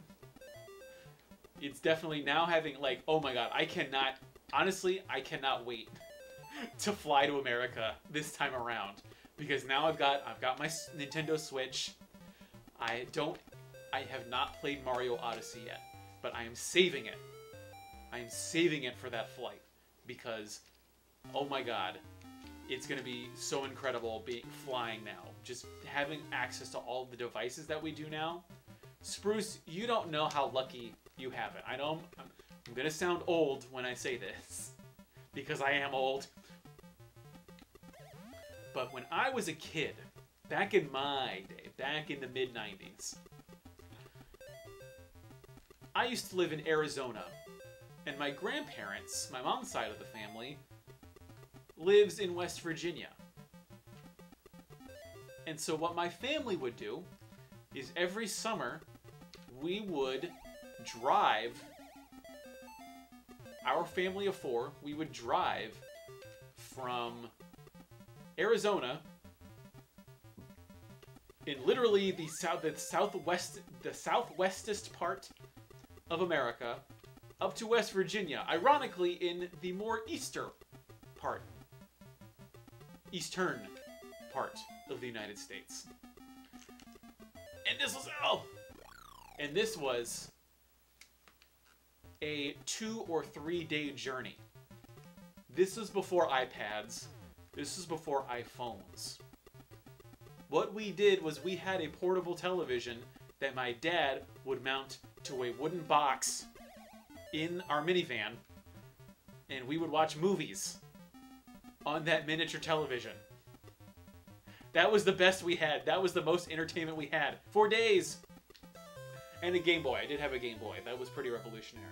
It's definitely now having, like, oh my god, I cannot, honestly, I cannot wait to fly to America this time around, because now I've got my Nintendo Switch. I have not played Mario Odyssey yet, but I am saving it. I am saving it for that flight, because, oh my god, it's going to be so incredible flying now. Just having access to all the devices that we do now. Spruce, you don't know how lucky you have it. I know I'm going to sound old when I say this, because I am old. But when I was a kid, back in my day, back in the mid-90s, I used to live in Arizona, and my grandparents, my mom's side of the family, lives in West Virginia. And so what my family would do is every summer we would drive, our family of 4, we would drive from Arizona in literally the southwestest part of America up to West Virginia, ironically in the more eastern part of the United States. And this was a 2 or 3 day journey. This was before iPads. This was before iPhones. What we did was we had a portable television that my dad would mount to a wooden box in our minivan, and we would watch movies on that miniature television. That was the best we had. That was the most entertainment we had for days. And a Game Boy. I did have a Game Boy. That was pretty revolutionary.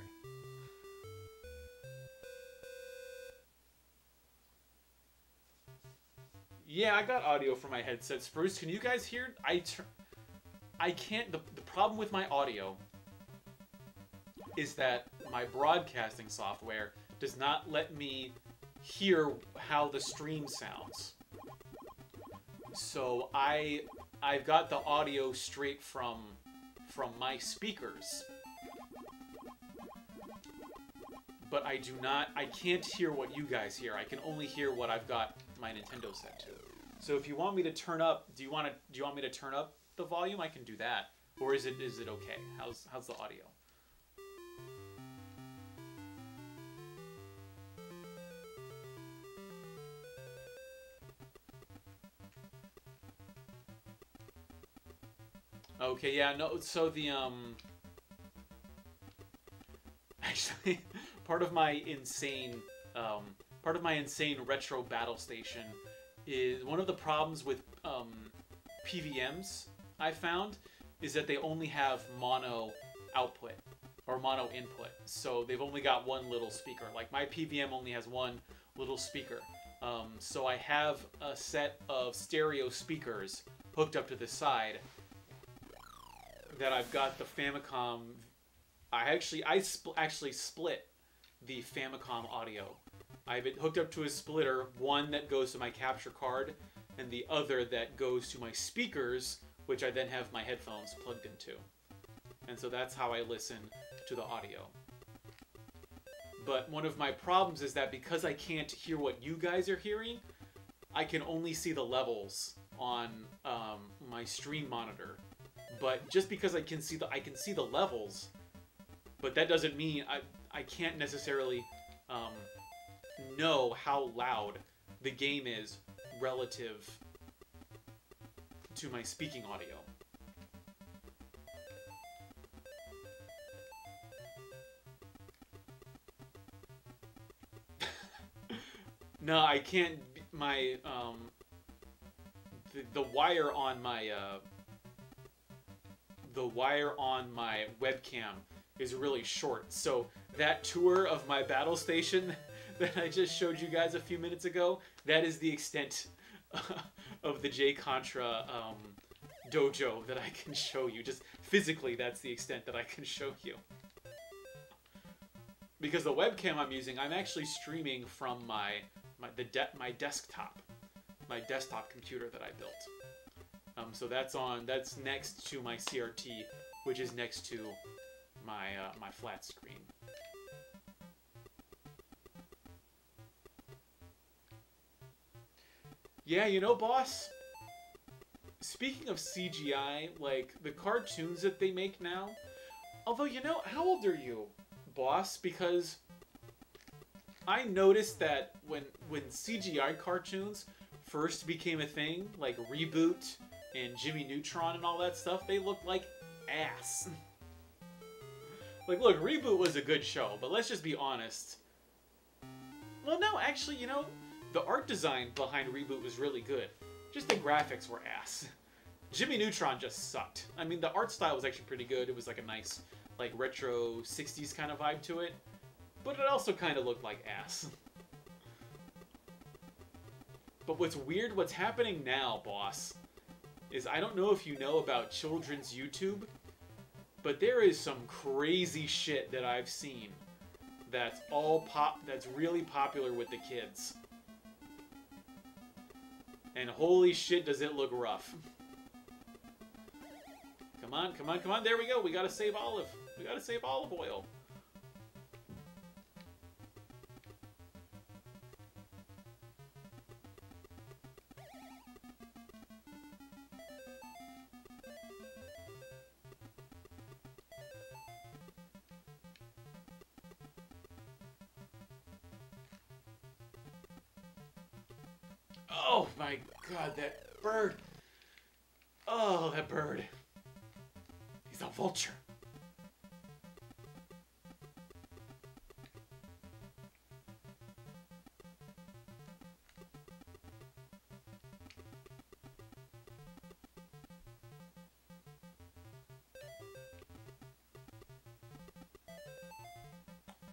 Yeah, I got audio from my headset. Spruce, can you guys hear? I can't. The problem with my audio is that my broadcasting software does not let me hear how the stream sounds. So I've got the audio straight from my speakers, but I can't hear what you guys hear. I can only hear what I've got my Nintendo set to. So if you want me to turn up, do you want me to turn up the volume? I can do that. Or is it okay? How's the audio? Okay, yeah, no, so the, actually, part of my insane retro battle station is, one of the problems with, PVMs I found is that they only have mono output, or mono input, so they've only got one little speaker. Like, my PVM only has one little speaker, so I have a set of stereo speakers hooked up to the side that I've got the Famicom. I actually split the Famicom audio. I have it hooked up to a splitter, one that goes to my capture card, and the other that goes to my speakers, which I then have my headphones plugged into. And so that's how I listen to the audio. But one of my problems is that because I can't hear what you guys are hearing, I can only see the levels on my stream monitor. But just because I can see the levels, but that doesn't mean I can't necessarily know how loud the game is relative to my speaking audio. No, I can't. My the wire on my webcam is really short. So that tour of my battle station that I just showed you guys a few minutes ago, that is the extent of the jcontra dojo that I can show you. Just physically, that's the extent that I can show you. Because the webcam I'm using, I'm actually streaming from my desktop computer that I built. So that's next to my CRT, which is next to my my flat screen. Yeah, you know, boss, speaking of CGI, like the cartoons that they make now, although, you know, how old are you, boss? Because I noticed that when CGI cartoons first became a thing, like Reboot and Jimmy Neutron and all that stuff, they looked like ass. Like, look, Reboot was a good show, but let's just be honest. Well, no, actually, you know, the art design behind Reboot was really good. Just the graphics were ass. Jimmy Neutron just sucked. I mean, the art style was actually pretty good. It was like a nice, like, retro 60s kind of vibe to it. But it also kind of looked like ass. But what's weird, what's happening now, boss, is I don't know if you know about children's YouTube, but there is some crazy shit that I've seen that's that's really popular with the kids. And holy shit, does it look rough. Come on, come on, come on. There we go. We gotta save Olive. We gotta save olive oil. Oh my god, that bird. Oh, that bird. He's a vulture.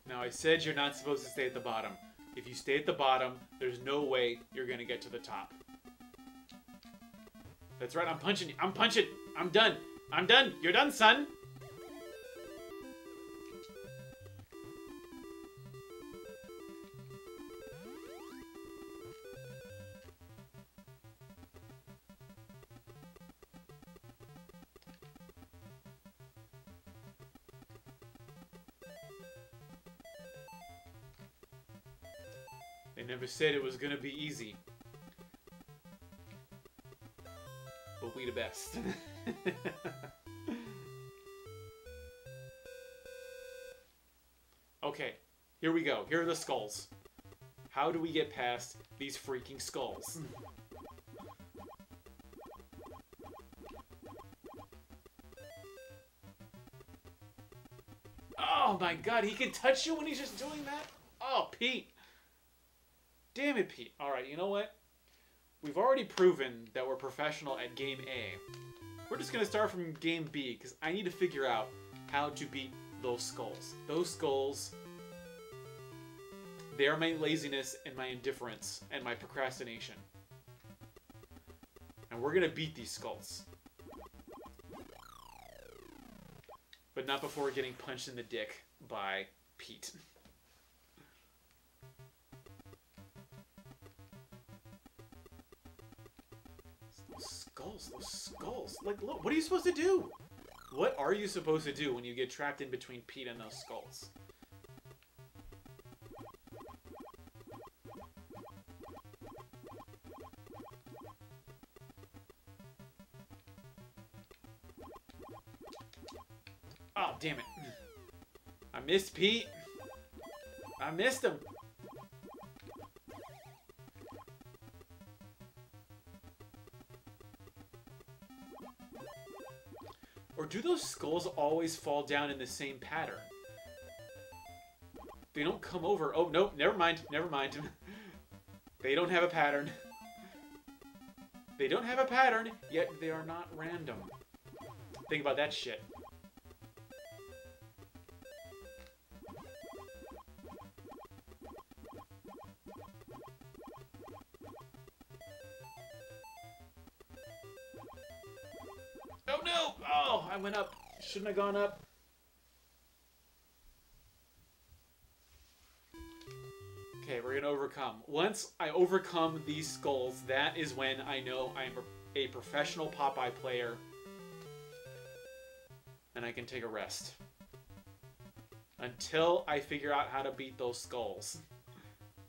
Now, I said you're not supposed to stay at the bottom. If you stay at the bottom, there's no way you're gonna get to the top. That's right, I'm punching you. I'm punching. I'm done. I'm done. You're done, son. They never said it was gonna be easy. But we the best. Okay, here we go. Here are the skulls. How do we get past these freaking skulls? Oh my god, he can touch you when he's just doing that? Oh, Pete. Damn it, Pete. Alright, you know what? We've already proven that we're professional at game A. We're just going to start from game B, because I need to figure out how to beat those skulls. Those skulls, they are my laziness and my indifference and my procrastination. And we're going to beat these skulls. But not before getting punched in the dick by Pete. Skulls, those skulls. Like, look, what are you supposed to do? What are you supposed to do when you get trapped in between Pete and those skulls? Oh, damn it. I missed Pete. I missed him. Or do those skulls always fall down in the same pattern? They don't come over. Oh, no, never mind. Never mind. They don't have a pattern. They don't have a pattern, yet they are not random. Think about that shit. Oh no! Oh, I went up. Shouldn't have gone up. Okay, we're gonna overcome. Once I overcome these skulls, that is when I know I'm a professional Popeye player. And I can take a rest. Until I figure out how to beat those skulls,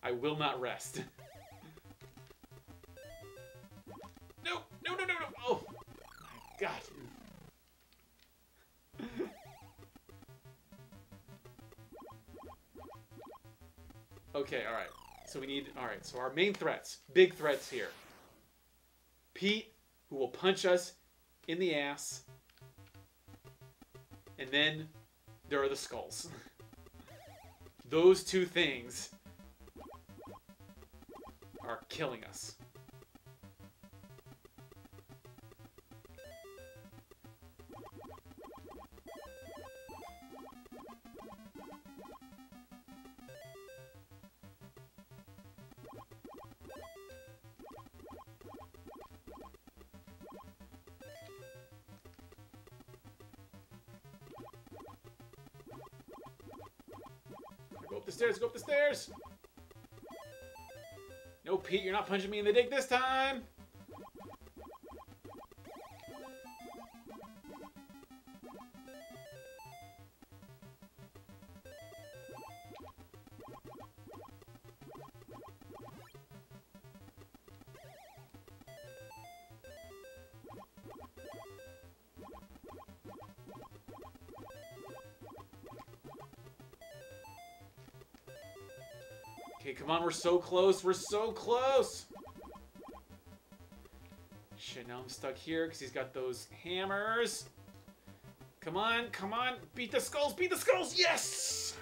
I will not rest. No! No, no, no, no! Oh! My God. Okay, alright. So we need... Alright, so our main threats. Big threats here. Pete, who will punch us in the ass. And then there are the skulls. Those two things are killing us. Go up the stairs, go up the stairs! No, Pete, you're not punching me in the dick this time! Okay, come on, we're so close, we're so close! Shit, now I'm stuck here because he's got those hammers. Come on, beat the skulls, yes!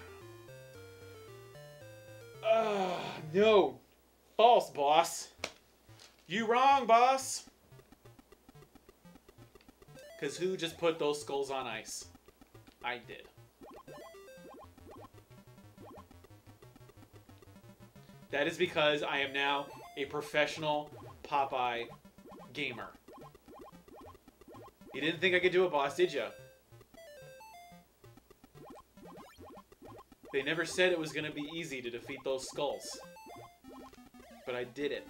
No. False, boss. You wrong, boss. Because who just put those skulls on ice? I did. That is because I am now a professional Popeye gamer. You didn't think I could do it, boss, did you? They never said it was going to be easy to defeat those skulls. But I did it.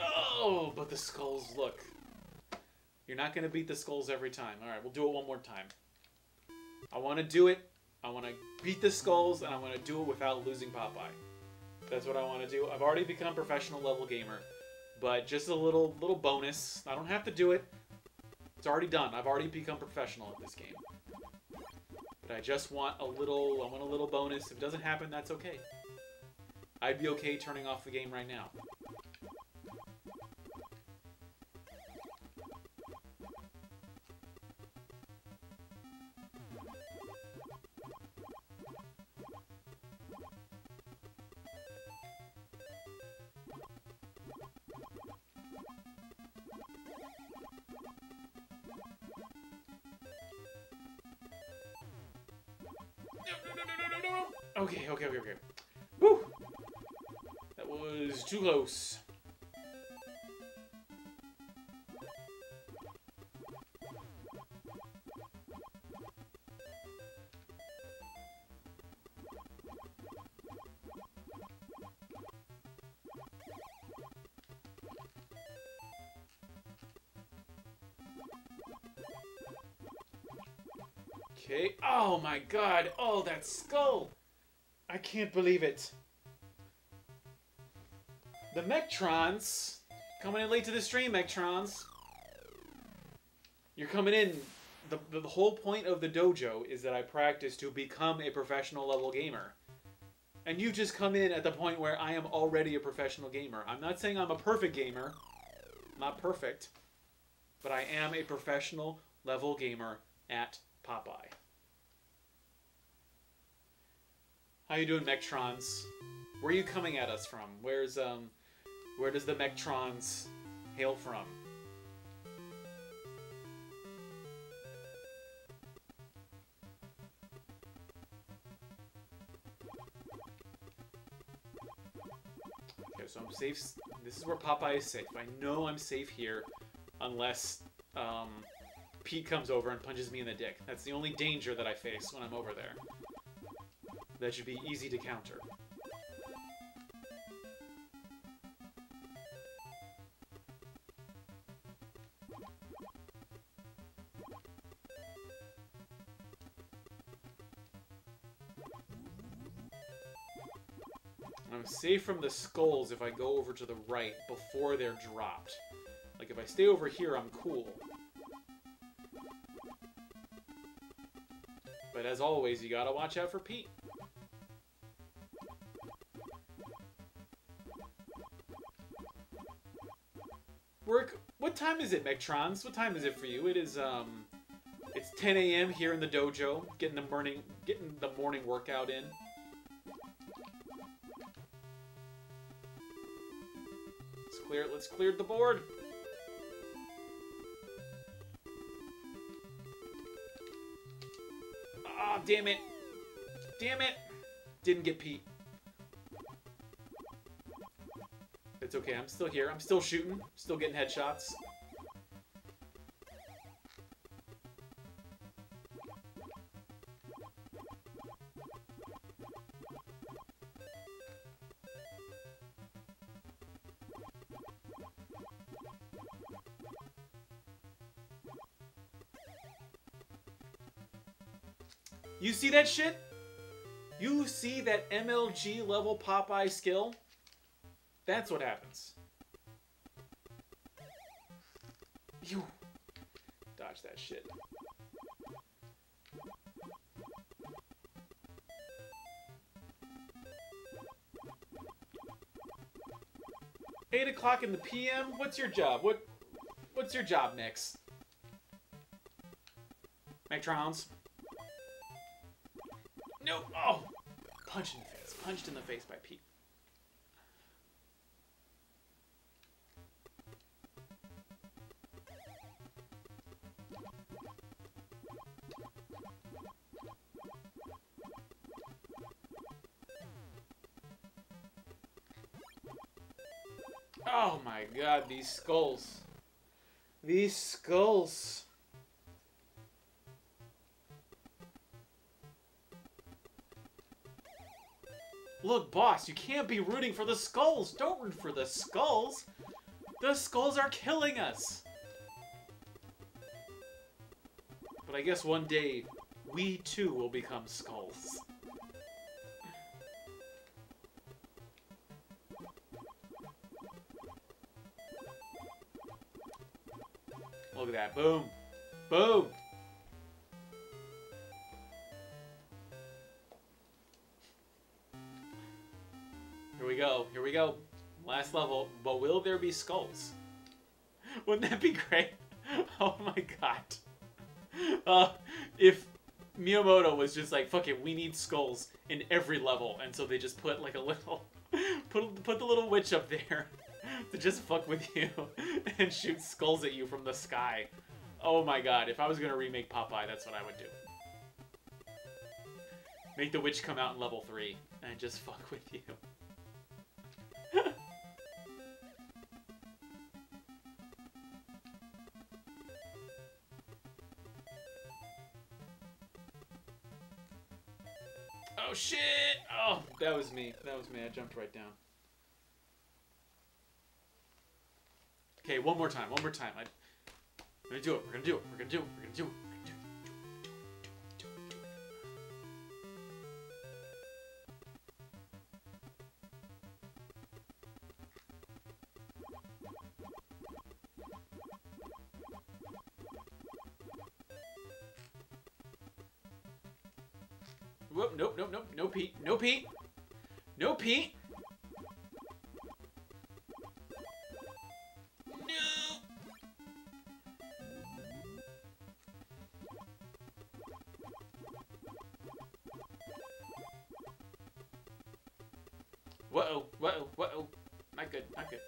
Oh, but the skulls, look. You're not going to beat the skulls every time. Alright, we'll do it one more time. I want to do it. I want to beat the skulls, and I want to do it without losing Popeye. That's what I want to do. I've already become professional level gamer, but just a little bonus. I don't have to do it. It's already done. I've already become professional at this game. But I just want a little. I want a little bonus. If it doesn't happen, that's okay. I'd be okay turning off the game right now. No. Okay. Woo! That was too close. Okay. Oh my god. Oh, that skull. I can't believe it. The Mechtrons. Coming in late to the stream, Mechtrons. You're coming in. The whole point of the dojo is that I practice to become a professional level gamer. And you just come in at the point where I am already a professional gamer. I'm not saying I'm a perfect gamer. I'm not perfect. But I am a professional level gamer at Popeye. How you doing, Mechtrons? Where are you coming at us from? Where does the Mechtrons hail from? Okay, so I'm safe. This is where Popeye is safe. I know I'm safe here, unless Pete comes over and punches me in the dick. That's the only danger that I face when I'm over there. That should be easy to counter. I'm safe from the skulls if I go over to the right before they're dropped. Like, if I stay over here, I'm cool. But as always, you gotta watch out for Pete. What time is it, Mechtrons? What time is it for you? It is, it's 10 a.m. here in the dojo, getting the morning workout in. Let's clear the board. Ah, oh, damn it. Damn it. Didn't get Pete. It's okay, I'm still here. I'm still shooting. Still getting headshots. You see that shit? You see that MLG level Popeye skill? That's what happens. You dodge that shit. Eight o'clock in the PM? What's your job? What's your job, Mix? Mechtrons? No! Oh! Punch in the face. Punched in the face by Pete. Oh my god, these skulls. These skulls. Look, boss, you can't be rooting for the skulls. Don't root for the skulls. The skulls are killing us. But I guess one day, we too will become skulls. Look at that. Boom. Boom. Here we go. Here we go. Last level. But will there be skulls? Wouldn't that be great? Oh my god. If Miyamoto was just like, fuck it, we need skulls in every level. And so they just put like a little... put the little witch up there to just fuck with you and shoot skulls at you from the sky. Oh my god. If I was going to remake Popeye, that's what I would do. Make the witch come out in level 3 and just fuck with you. Oh shit! Oh, that was me. That was me. I jumped right down. Okay, one more time. One more time. We're gonna do it. We're gonna do it. We're gonna do it. We're gonna do it. We're gonna do it. Whoop, nope, nope, nope. No Pete. No Pete. No Pete. No. Whoa, whoa, whoa. Not good, not good.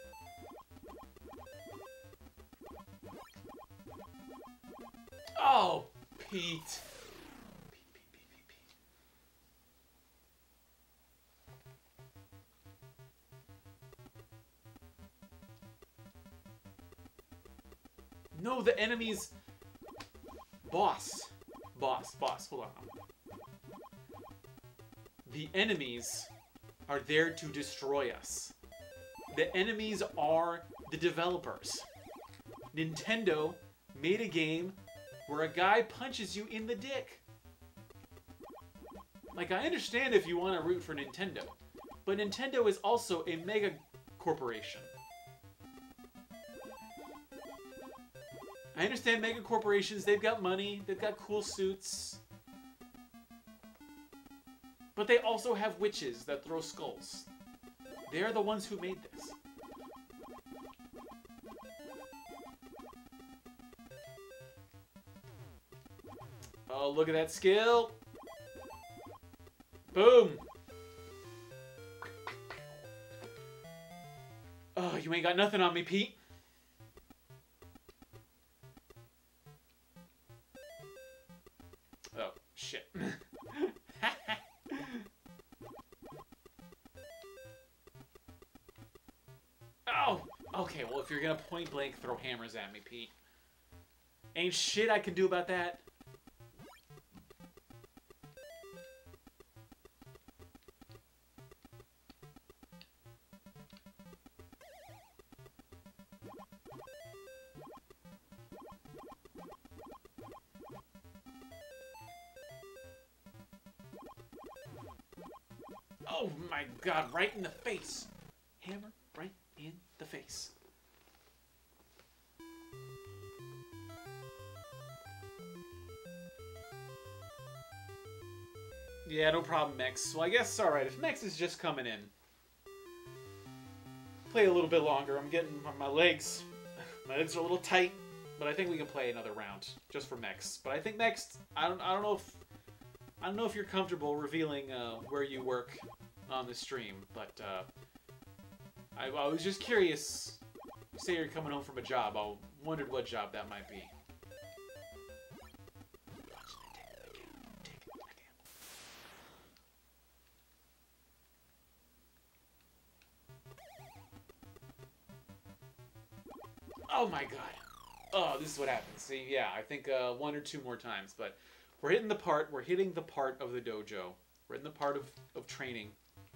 Oh, Pete. Pete. No, the enemy's boss. Boss. Hold on. The enemies are there to destroy us. The enemies are the developers. Nintendo made a game where a guy punches you in the dick. Like, I understand if you want to root for Nintendo, but Nintendo is also a mega corporation. I understand mega corporations, they've got money, they've got cool suits, but they also have witches that throw skulls. They're the ones who made this. Oh, look at that skill. Boom. Oh, you ain't got nothing on me, Pete. Oh, shit. Oh! Okay, well, if you're gonna point blank throw hammers at me, Pete. Ain't shit I can do about that. Oh my god, right in the face. Hammer right in the face. Yeah, no problem, Mex. Well, I guess, alright, if Mex is just coming in, play a little bit longer. I'm getting my legs. My legs are a little tight, but I think we can play another round just for Mex. But I think Mex, I don't know if you're comfortable revealing where you work on the stream, but I was just curious. You say you're coming home from a job. I wondered what job that might be. Oh my god. Oh, this is what happens. See, yeah, I think one or two more times, but we're hitting the part of the dojo. We're in the part of training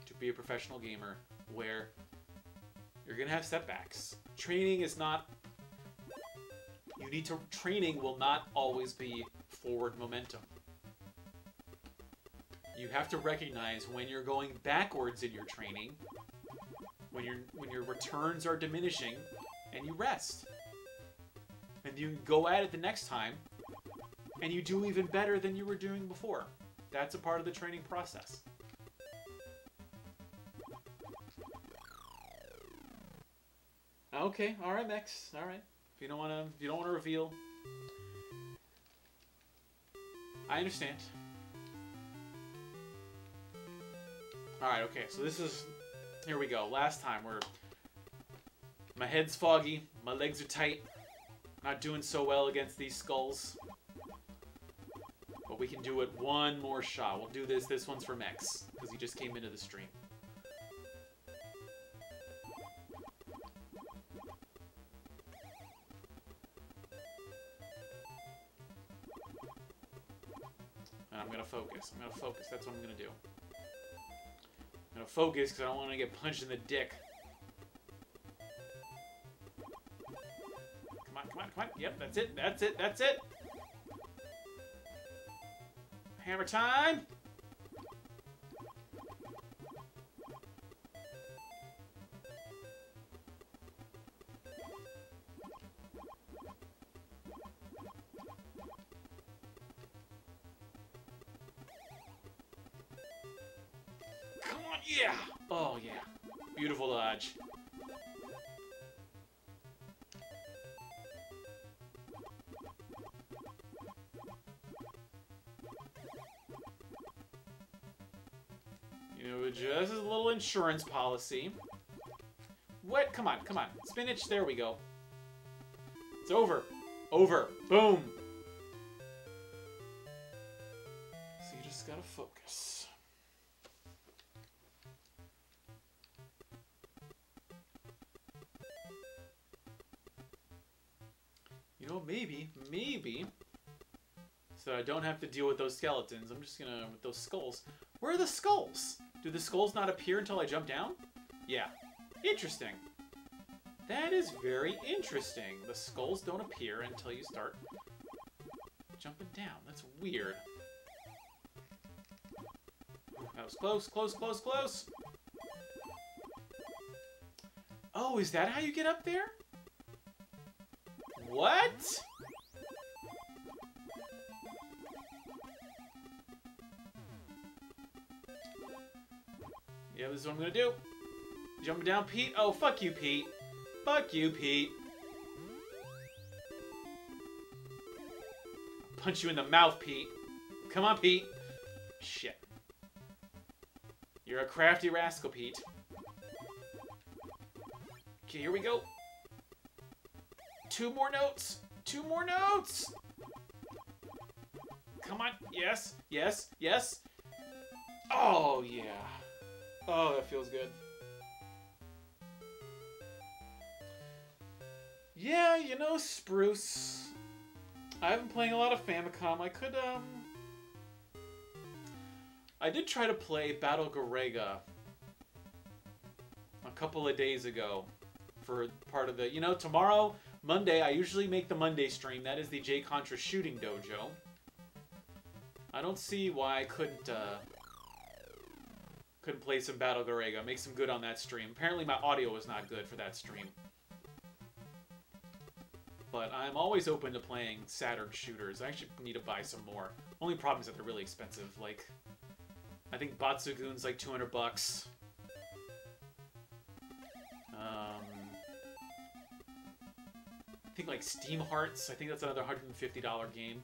to be a professional gamer where you're gonna have setbacks. Training is not... Training will not always be forward momentum. You have to recognize when you're going backwards in your training, when your returns are diminishing, and you rest. And you go at it the next time, and you do even better than you were doing before. That's a part of the training process. Okay, all right, Mex. All right. If you don't want to reveal, I understand. All right. Okay. So this is. Here we go. Last time my head's foggy, my legs are tight. Not doing so well against these skulls. But we can do it one more shot. We'll do this. This one's for Mex, because he just came into the stream. And I'm going to focus. I'm going to focus. That's what I'm going to do. I'm going to focus because I don't want to get punched in the dick. Come on. Yep, that's it. Hammer time! on, yeah! Oh, yeah. Beautiful dodge. You know, just a little insurance policy. What? Come on, come on. Spinach, there we go. It's over. Over. Boom. So you just gotta focus. You know, maybe, so I don't have to deal with those skeletons. I'm just gonna, with those skulls. Where are the skulls? Do the skulls not appear until I jump down? Yeah. Interesting. That is very interesting. The skulls don't appear until you start jumping down. That's weird. That was close, close, close, close. Oh, is that how you get up there? What? Yeah, this is what I'm gonna do. Jumping down, Pete. Oh, fuck you, Pete. Fuck you, Pete. Punch you in the mouth, Pete. Come on, Pete. Shit. You're a crafty rascal, Pete. Okay, here we go. 2 more notes. 2 more notes. Come on. Yes, yes, yes. Oh, yeah. Oh, that feels good. Yeah, you know, Spruce. I've been playing a lot of Famicom. I did try to play Battle Garega a couple of days ago for part of the... You know, tomorrow, Monday, I usually make the Monday stream. That is the jcontra shooting dojo. I don't see why I couldn't play some Battle Garega, make some good on that stream. Apparently my audio was not good for that stream. But I'm always open to playing Saturn shooters. I actually need to buy some more. Only problem is that they're really expensive. Like, I think Batsugun's like 200 bucks. I think like Steam Hearts, I think that's another $150 game.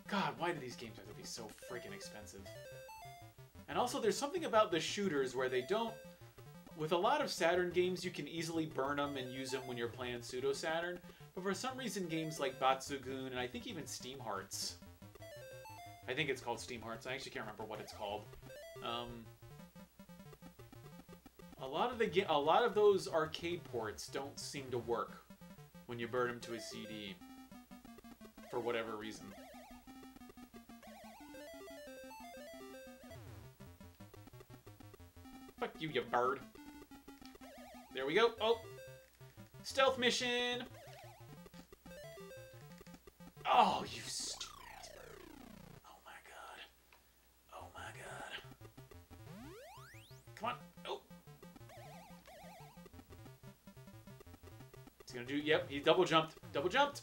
God, why do these games have to be so freaking expensive? And also, there's something about the shooters where they don't... With a lot of Saturn games, you can easily burn them and use them when you're playing Pseudo-Saturn. But for some reason, games like Batsugun, and I think even Steam Hearts... I think it's called Steam Hearts. I actually can't remember what it's called. A lot of those arcade ports don't seem to work when you burn them to a CD. For whatever reason. Fuck you, you bird. There we go. Oh! Stealth mission! Oh, you stupid ass bird. Oh my god. Oh my god. Come on. Oh! He's gonna do... Yep, he double jumped. Double jumped!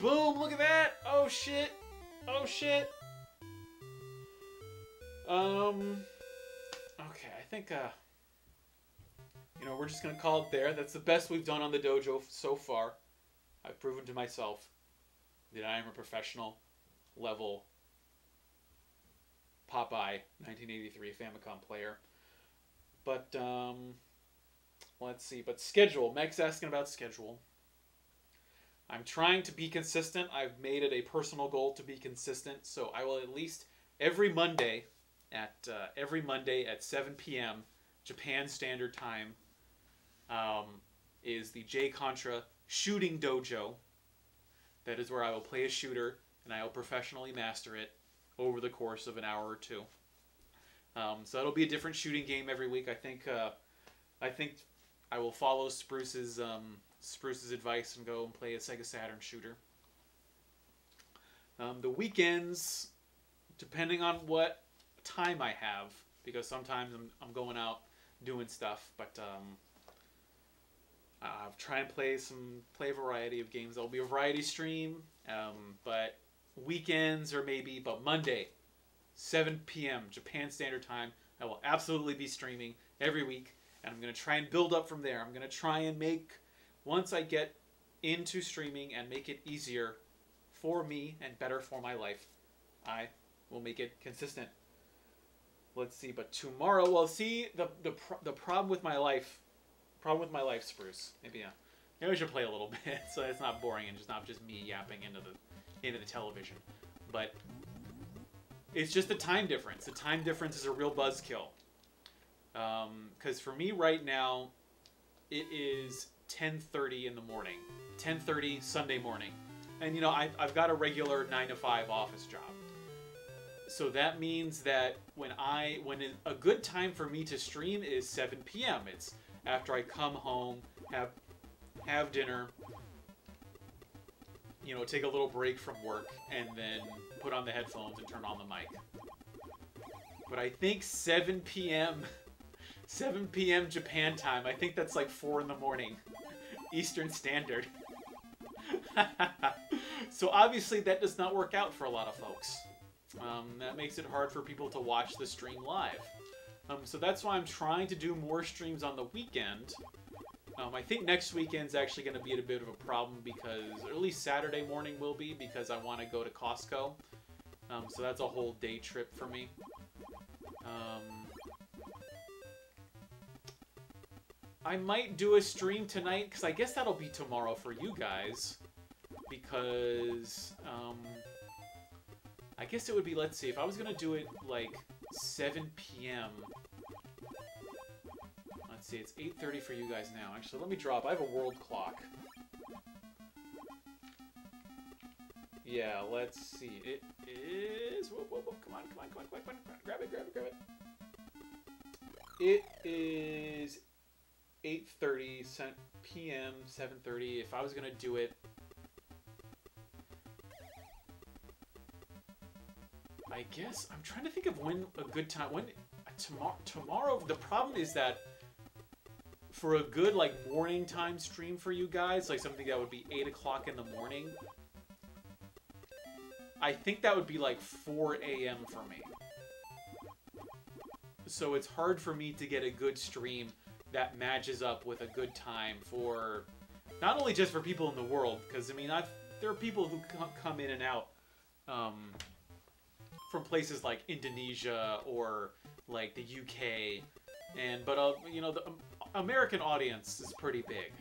Boom! Look at that! Oh shit! Oh shit! Okay, I think, you know, we're just gonna call it there. That's the best we've done on the dojo so far. I've proven to myself that I am a professional level Popeye 1983 Famicom player. But, let's see. But schedule. Meg's asking about schedule. I'm trying to be consistent. I've made it a personal goal to be consistent. So I will at least every Monday at 7 p.m. Japan Standard Time is the jcontra shooting dojo. That is where I will play a shooter and I will professionally master it over the course of an hour or two. So it'll be a different shooting game every week. I think I will follow Spruce's advice and go and play a Sega Saturn shooter. The weekends, depending on what time I have, because sometimes I'm going out doing stuff, but I'll try and play a variety of games. There'll be a variety stream, but weekends or maybe, but Monday, 7 p.m. Japan Standard Time, I will absolutely be streaming every week. And I'm going to try and build up from there. I'm going to try and make, once I get into streaming and make it easier for me and better for my life, I will make it consistent. Let's see, but tomorrow, well, see, the problem with my life, Spruce, maybe we should play a little bit so it's not boring and just not just me yapping into the television. But it's just the time difference. The time difference is a real buzzkill. Because for me right now, it is 10:30 in the morning, 10:30 Sunday morning, and you know I've got a regular 9-to-5 office job, so that means that when a good time for me to stream is 7 p.m. It's after I come home, have dinner, you know, take a little break from work, and then put on the headphones and turn on the mic. But I think 7 p.m. Japan time. I think that's like 4 in the morning, Eastern Standard. So obviously that does not work out for a lot of folks. That makes it hard for people to watch the stream live. So that's why I'm trying to do more streams on the weekend. I think next weekend's actually going to be a bit of a problem because, or at least Saturday morning will be, because I want to go to Costco. So that's a whole day trip for me. I might do a stream tonight, because I guess that'll be tomorrow for you guys. Because, I guess it would be, let's see, if I was going to do it, like, 7 p.m. Let's see, it's 8:30 for you guys now. Actually, let me drop. I have a world clock. Yeah, let's see. It is... Whoa, whoa, whoa. Come on. Grab it. It is 8:30 p.m., 7:30. If I was going to do it... I guess... I'm trying to think of when a good time... When... Tomorrow... The problem is that for a good, like, morning time stream for you guys, like something that would be 8 o'clock in the morning, I think that would be like 4 a.m. for me. So it's hard for me to get a good stream that matches up with a good time for, not only just for people in the world, because I mean, there are people who come in and out from places like Indonesia or like the UK, but you know, the American audience is pretty big.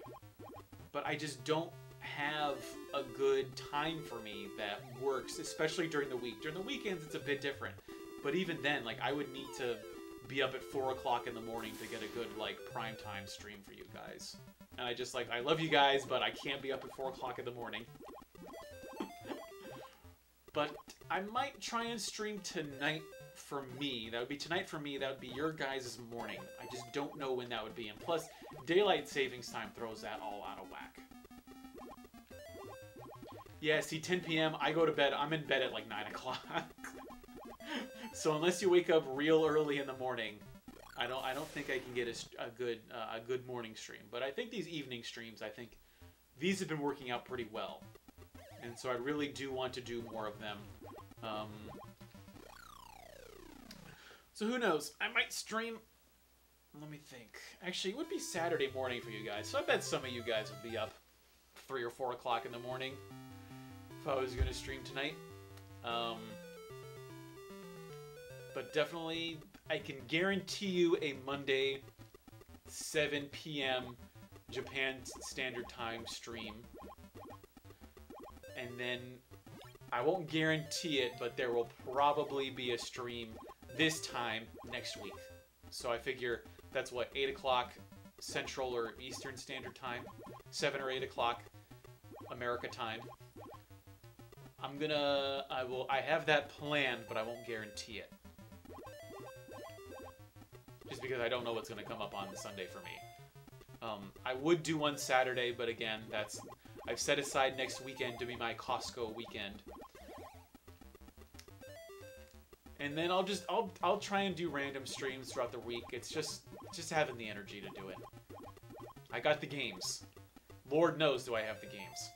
But I just don't have a good time for me that works, especially during the week. During the weekends, it's a bit different. But even then, like, I would need to be up at 4 o'clock in the morning to get a good, like, primetime stream for you guys. And I just, like, I love you guys, but I can't be up at 4 o'clock in the morning. But I might try and stream tonight for me. That would be tonight for me. That would be your guys' morning. I just don't know when that would be. And plus, daylight savings time throws that all out of whack. Yeah, see, 10 p.m., I go to bed. I'm in bed at like 9 o'clock. So unless you wake up real early in the morning, I don't think I can get a good morning stream. But I think these evening streams, I think these have been working out pretty well. And so I really do want to do more of them. So who knows? I might stream... Let me think. Actually, it would be Saturday morning for you guys. So I bet some of you guys would be up 3 or 4 o'clock in the morning if I was going to stream tonight. But definitely, I can guarantee you a Monday 7 p.m. Japan Standard Time stream. And then, I won't guarantee it, but there will probably be a stream this time next week. So I figure that's what, 8 o'clock Central or Eastern Standard Time? 7 or 8 o'clock America time. I have that planned, but I won't guarantee it. Just because I don't know what's going to come up on Sunday for me. I would do one Saturday, but again, I've set aside next weekend to be my Costco weekend. And then I'll try and do random streams throughout the week. It's just having the energy to do it. I got the games. Lord knows do I have the games.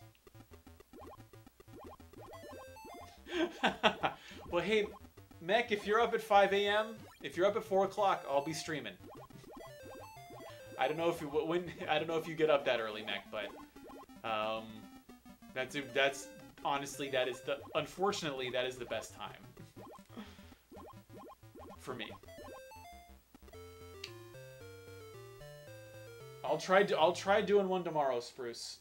Well, hey, Mech, if you're up at 5 a.m., if you're up at 4 o'clock, I'll be streaming. I don't know if I don't know if you get up that early, Mech, but that's honestly unfortunately that is the best time for me. I'll try doing one tomorrow, Spruce.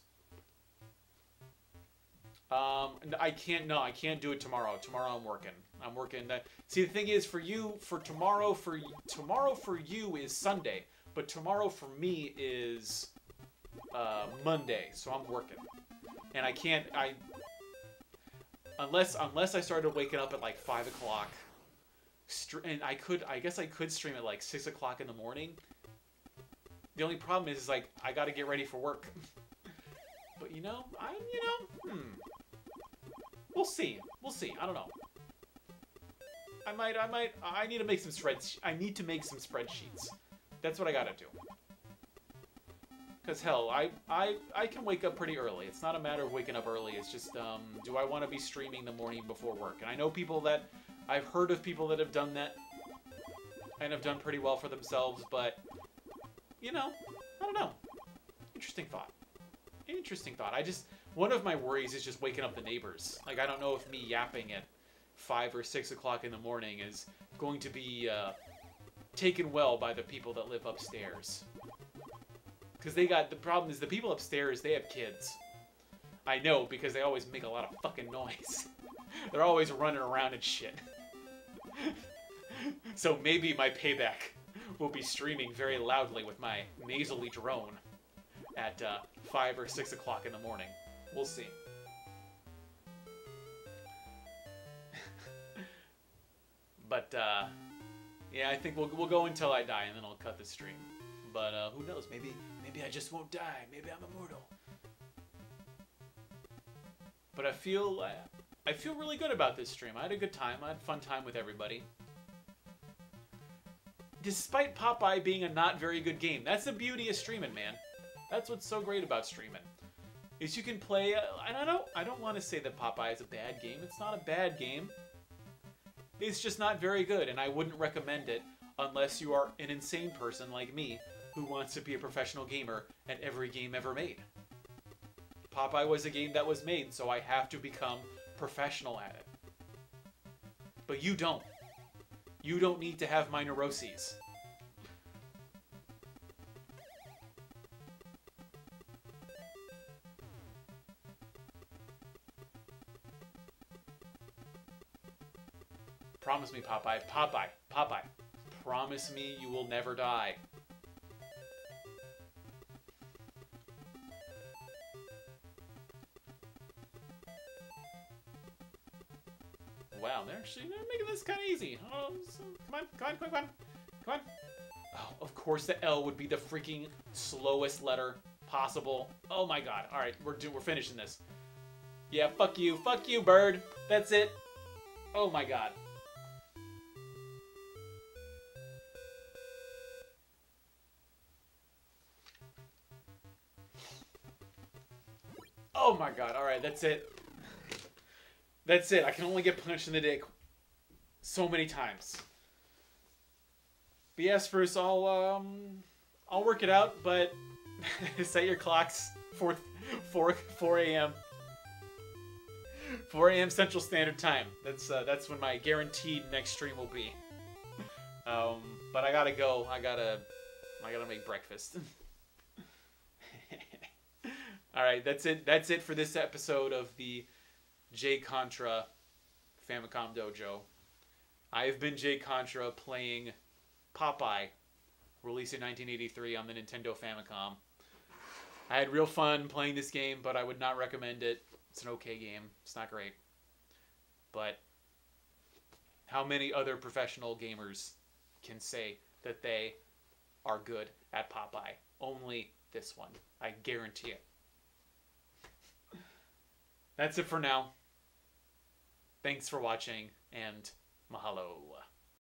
I can't do it tomorrow. Tomorrow I'm working. See, the thing is, for tomorrow for you is Sunday, but tomorrow for me is Monday, so I'm working, and unless I started waking up at like 5 o'clock, and I guess I could stream at like 6 o'clock in the morning. The only problem is like I got to get ready for work. But we'll see. I don't know. I need to make some spreadsheets. That's what I gotta do. Cause hell, I can wake up pretty early. It's not a matter of waking up early. It's just, do I want to be streaming the morning before work? And I know I've heard of people that have done that and have done pretty well for themselves, but, I don't know. Interesting thought. One of my worries is just waking up the neighbors. Like, I don't know if me yapping at 5 or 6 o'clock in the morning is going to be taken well by the people that live upstairs. Because the problem is the people upstairs, they have kids. I know, because they always make a lot of fucking noise. They're always running around and shit. So maybe my payback will be streaming very loudly with my nasally drone at 5 or 6 o'clock in the morning. We'll see. But, yeah, I think we'll go until I die, and then I'll cut the stream. But, who knows? Maybe I just won't die. Maybe I'm immortal. But I feel really good about this stream. I had a good time. I had a fun time with everybody. Despite Popeye being a not very good game. That's the beauty of streaming, man. That's what's so great about streaming. Is you can play, and I don't want to say that Popeye is a bad game. It's not a bad game. It's just not very good, and I wouldn't recommend it unless you are an insane person like me who wants to be a professional gamer at every game ever made. Popeye was a game that was made, so I have to become professional at it. But you don't. You don't need to have my neuroses. Promise me, Popeye. Popeye. Promise me you will never die. Wow, they're making this kind of easy. Oh, come on. Oh, of course the L would be the freaking slowest letter possible. Oh my god. All right, we're finishing this. Yeah, fuck you, bird. That's it. Oh my god. Oh my god. All right, that's it. That's it. I can only get punched in the dick so many times. But yes, Bruce, I'll work it out, but set your clocks for 4 a.m. 4 a.m. Central Standard Time. That's when my guaranteed next stream will be. But I gotta go. I gotta make breakfast. All right, that's it. That's it for this episode of the jcontra Famicom Dojo. I have been jcontra playing Popeye, released in 1983 on the Nintendo Famicom. I had real fun playing this game, but I would not recommend it. It's an okay game. It's not great. But how many other professional gamers can say that they are good at Popeye? Only this one. I guarantee it. That's it for now. Thanks for watching, and mahalo.